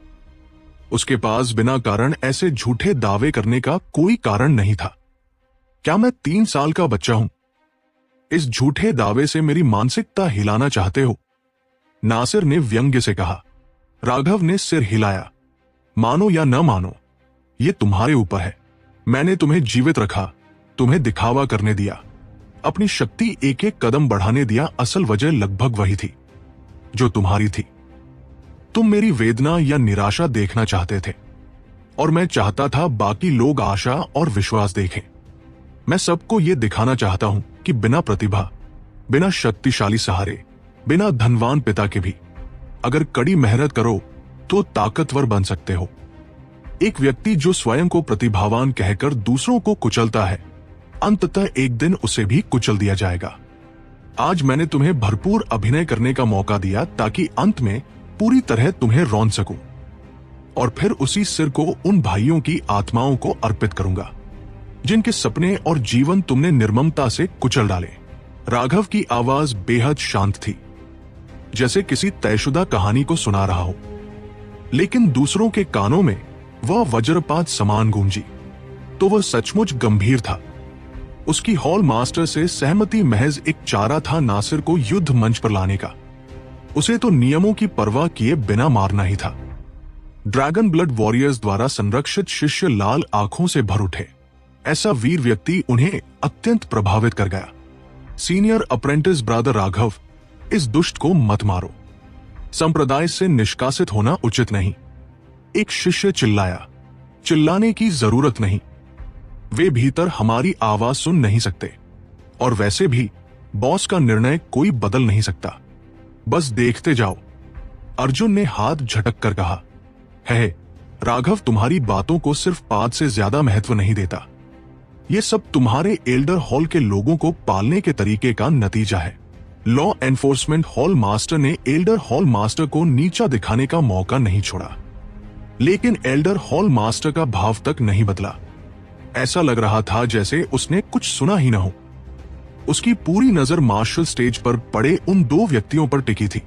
उसके पास बिना कारण ऐसे झूठे दावे करने का कोई कारण नहीं था। क्या मैं 3 साल का बच्चा हूं? इस झूठे दावे से मेरी मानसिकता हिलाना चाहते हो? नासिर ने व्यंग्य से कहा। राघव ने सिर हिलाया। मानो या न मानो, ये तुम्हारे ऊपर है। मैंने तुम्हें जीवित रखा, तुम्हें दिखावा करने दिया, अपनी शक्ति एक एक कदम बढ़ाने दिया। असल वजह लगभग वही थी जो तुम्हारी थी। तुम मेरी वेदना या निराशा देखना चाहते थे, और मैं चाहता था बाकी लोग आशा और विश्वास देखें। मैं सबको यह दिखाना चाहता हूं कि बिना प्रतिभा, बिना शक्तिशाली सहारे, बिना धनवान पिता के भी अगर कड़ी मेहनत करो तो ताकतवर बन सकते हो। एक व्यक्ति जो स्वयं को प्रतिभावान कहकर दूसरों को कुचलता है, अंततः एक दिन उसे भी कुचल दिया जाएगा। आज मैंने तुम्हें भरपूर अभिनय करने का मौका दिया ताकि अंत में पूरी तरह तुम्हें रौंद सकूं, और फिर उसी सिर को उन भाइयों की आत्माओं को अर्पित करूंगा जिनके सपने और जीवन तुमने निर्ममता से कुचल डाले। राघव की आवाज बेहद शांत थी, जैसे किसी तयशुदा कहानी को सुना रहा हो, लेकिन दूसरों के कानों में वह वज्रपात समान गूंजी। तो वह सचमुच गंभीर था। उसकी हॉल मास्टर से सहमति महज एक चारा था नासिर को युद्ध मंच पर लाने का। उसे तो नियमों की परवाह किए बिना मारना ही था। ड्रैगन ब्लड वॉरियर्स द्वारा संरक्षित शिष्य लाल आंखों से भर उठे। ऐसा वीर व्यक्ति उन्हें अत्यंत प्रभावित कर गया। सीनियर अप्रेंटिस ब्रदर राघव, इस दुष्ट को मत मारो। संप्रदाय से निष्कासित होना उचित नहीं। एक शिष्य चिल्लाया। चिल्लाने की जरूरत नहीं, वे भीतर हमारी आवाज सुन नहीं सकते, और वैसे भी बॉस का निर्णय कोई बदल नहीं सकता। बस देखते जाओ। अर्जुन ने हाथ झटक कर कहा। है राघव, तुम्हारी बातों को सिर्फ पाद से ज्यादा महत्व नहीं देता। ये सब तुम्हारे एल्डर हॉल के लोगों को पालने के तरीके का नतीजा है। लॉ एनफोर्समेंट हॉल मास्टर ने एल्डर हॉल मास्टर को नीचा दिखाने का मौका नहीं छोड़ा, लेकिन एल्डर हॉल मास्टर का भाव तक नहीं बदला। ऐसा लग रहा था जैसे उसने कुछ सुना ही न हो। उसकी पूरी नजर मार्शल स्टेज पर पड़े उन 2 व्यक्तियों पर टिकी थी।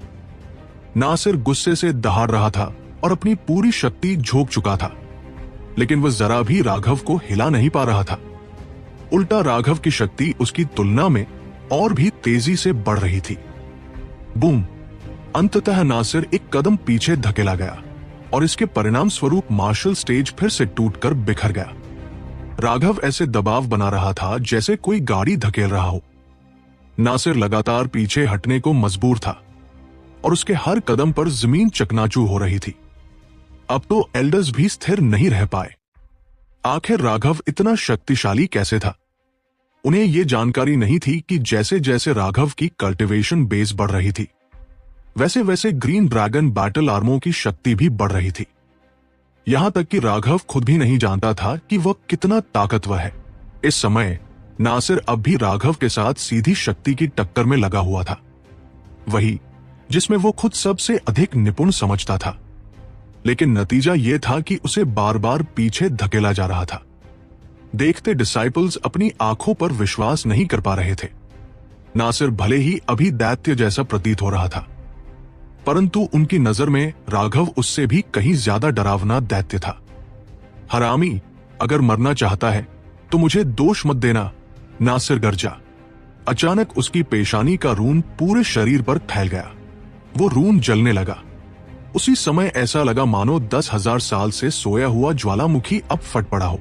नासिर गुस्से से दहाड़ रहा था और अपनी पूरी शक्ति झोंक चुका था, लेकिन वह जरा भी राघव को हिला नहीं पा रहा था। उल्टा राघव की शक्ति उसकी तुलना में और भी तेजी से बढ़ रही थी। बूम! अंततः नासिर एक कदम पीछे धकेला गया और इसके परिणाम स्वरूप मार्शल स्टेज फिर से टूटकर बिखर गया। राघव ऐसे दबाव बना रहा था जैसे कोई गाड़ी धकेल रहा हो। नासिर लगातार पीछे हटने को मजबूर था और उसके हर कदम पर जमीन चकनाचूर हो रही थी। अब तो एल्डर्स भी स्थिर नहीं रह पाए। आखिर राघव इतना शक्तिशाली कैसे था? उन्हें यह जानकारी नहीं थी कि जैसे जैसे राघव की कल्टीवेशन बेस बढ़ रही थी, वैसे वैसे ग्रीन ड्रैगन बैटल आर्मों की शक्ति भी बढ़ रही थी। यहां तक कि राघव खुद भी नहीं जानता था कि वह कितना ताकतवर है। इस समय नासिर अब भी राघव के साथ सीधी शक्ति की टक्कर में लगा हुआ था, वही जिसमें वो खुद सबसे अधिक निपुण समझता था। लेकिन नतीजा यह था कि उसे बार बार पीछे धकेला जा रहा था। देखते डिसाइपल्स अपनी आंखों पर विश्वास नहीं कर पा रहे थे। नासिर भले ही अभी दैत्य जैसा प्रतीत हो रहा था, परंतु उनकी नजर में राघव उससे भी कहीं ज्यादा डरावना दैत्य था। हरामी, अगर मरना चाहता है तो मुझे दोष मत देना, नासिर गरजा। अचानक उसकी पेशानी का रून पूरे शरीर पर फैल गया। वो रून जलने लगा। उसी समय ऐसा लगा मानो 10,000 साल से सोया हुआ ज्वालामुखी अब फट पड़ा हो।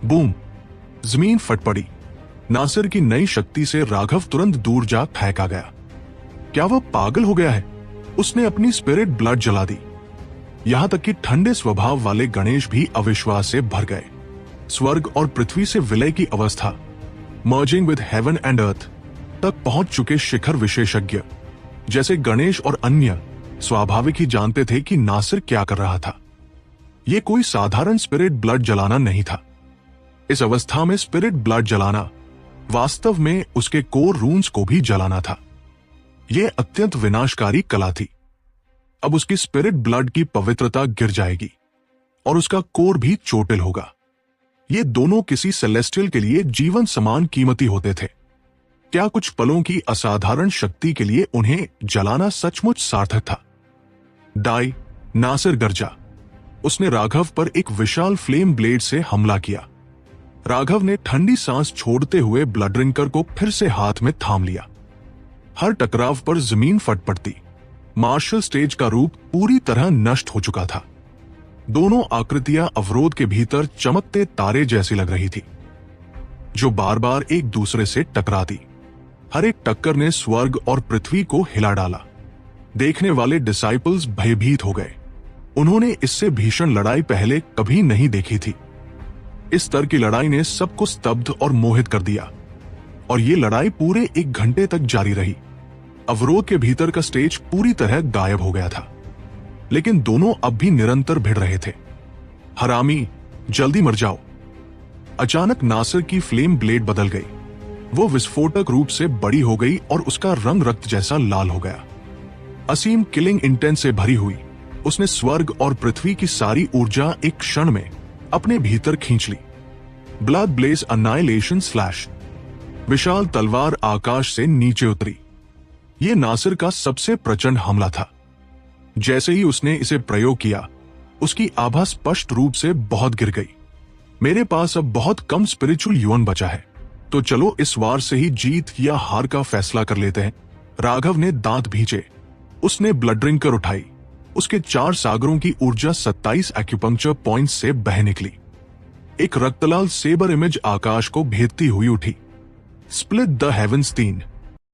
बूम! जमीन फट पड़ी। नासिर की नई शक्ति से राघव तुरंत दूर जा फेंका गया। क्या वह पागल हो गया है? उसने अपनी स्पिरिट ब्लड जला दी। यहां तक कि ठंडे स्वभाव वाले गणेश भी अविश्वास से भर गए। स्वर्ग और पृथ्वी से विलय की अवस्था, merging with heaven and earth तक पहुंच चुके शिखर विशेषज्ञ जैसे गणेश और अन्य स्वाभाविक ही जानते थे कि नासिर क्या कर रहा था। यह कोई साधारण स्पिरिट ब्लड जलाना नहीं था। इस अवस्था में स्पिरिट ब्लड जलाना वास्तव में उसके कोर रून्स को भी जलाना था। यह अत्यंत विनाशकारी कला थी। अब उसकी स्पिरिट ब्लड की पवित्रता गिर जाएगी और उसका कोर भी चोटिल होगा। ये दोनों किसी सेलेस्टियल के लिए जीवन समान कीमती होते थे। क्या कुछ पलों की असाधारण शक्ति के लिए उन्हें जलाना सचमुच सार्थक था? डाई! नासिर गरजा। उसने राघव पर एक विशाल फ्लेम ब्लेड से हमला किया। राघव ने ठंडी सांस छोड़ते हुए ब्लड ड्रिंकर को फिर से हाथ में थाम लिया। हर टकराव पर जमीन फट पड़ती। मार्शल स्टेज का रूप पूरी तरह नष्ट हो चुका था। दोनों आकृतियां अवरोध के भीतर चमकते तारे जैसी लग रही थी, जो बार बार एक दूसरे से टकराती। हर एक टक्कर ने स्वर्ग और पृथ्वी को हिला डाला। देखने वाले डिसाइपल्स भयभीत हो गए। उन्होंने इससे भीषण लड़ाई पहले कभी नहीं देखी थी। इस स्तर की लड़ाई ने सबको स्तब्ध और मोहित कर दिया, और ये लड़ाई पूरे 1 घंटे तक जारी रही। अवरोध के भीतर का स्टेज पूरी तरह गायब हो गया था, लेकिन दोनों अब भी निरंतर भिड़ रहे थे। हरामी, जल्दी मर जाओ! अचानक नासिर की फ्लेम ब्लेड बदल गई। वो विस्फोटक रूप से बड़ी हो गई और उसका रंग रक्त जैसा लाल हो गया। असीम किलिंग इंटेंस से भरी हुई, उसने स्वर्ग और पृथ्वी की सारी ऊर्जा एक क्षण में अपने भीतर खींच ली। Blood blaze annihilation slash. विशाल तलवार आकाश से नीचे उतरी। यह नासिर का सबसे प्रचंड हमला था। जैसे ही उसने इसे प्रयोग किया, उसकी आभा स्पष्ट रूप से बहुत गिर गई। मेरे पास अब बहुत कम स्पिरिचुअल युवन बचा है, तो चलो इस वार से ही जीत या हार का फैसला कर लेते हैं। राघव ने दांत भींचे। उसने ब्लड ड्रिंकर उठाई। उसके 4 सागरों की ऊर्जा 27 एक्यूपंक्चर पॉइंट्स से बह निकली। एक रक्तलाल सेबर इमेज आकाश को भेदती हुई उठी। Split the heavens 3।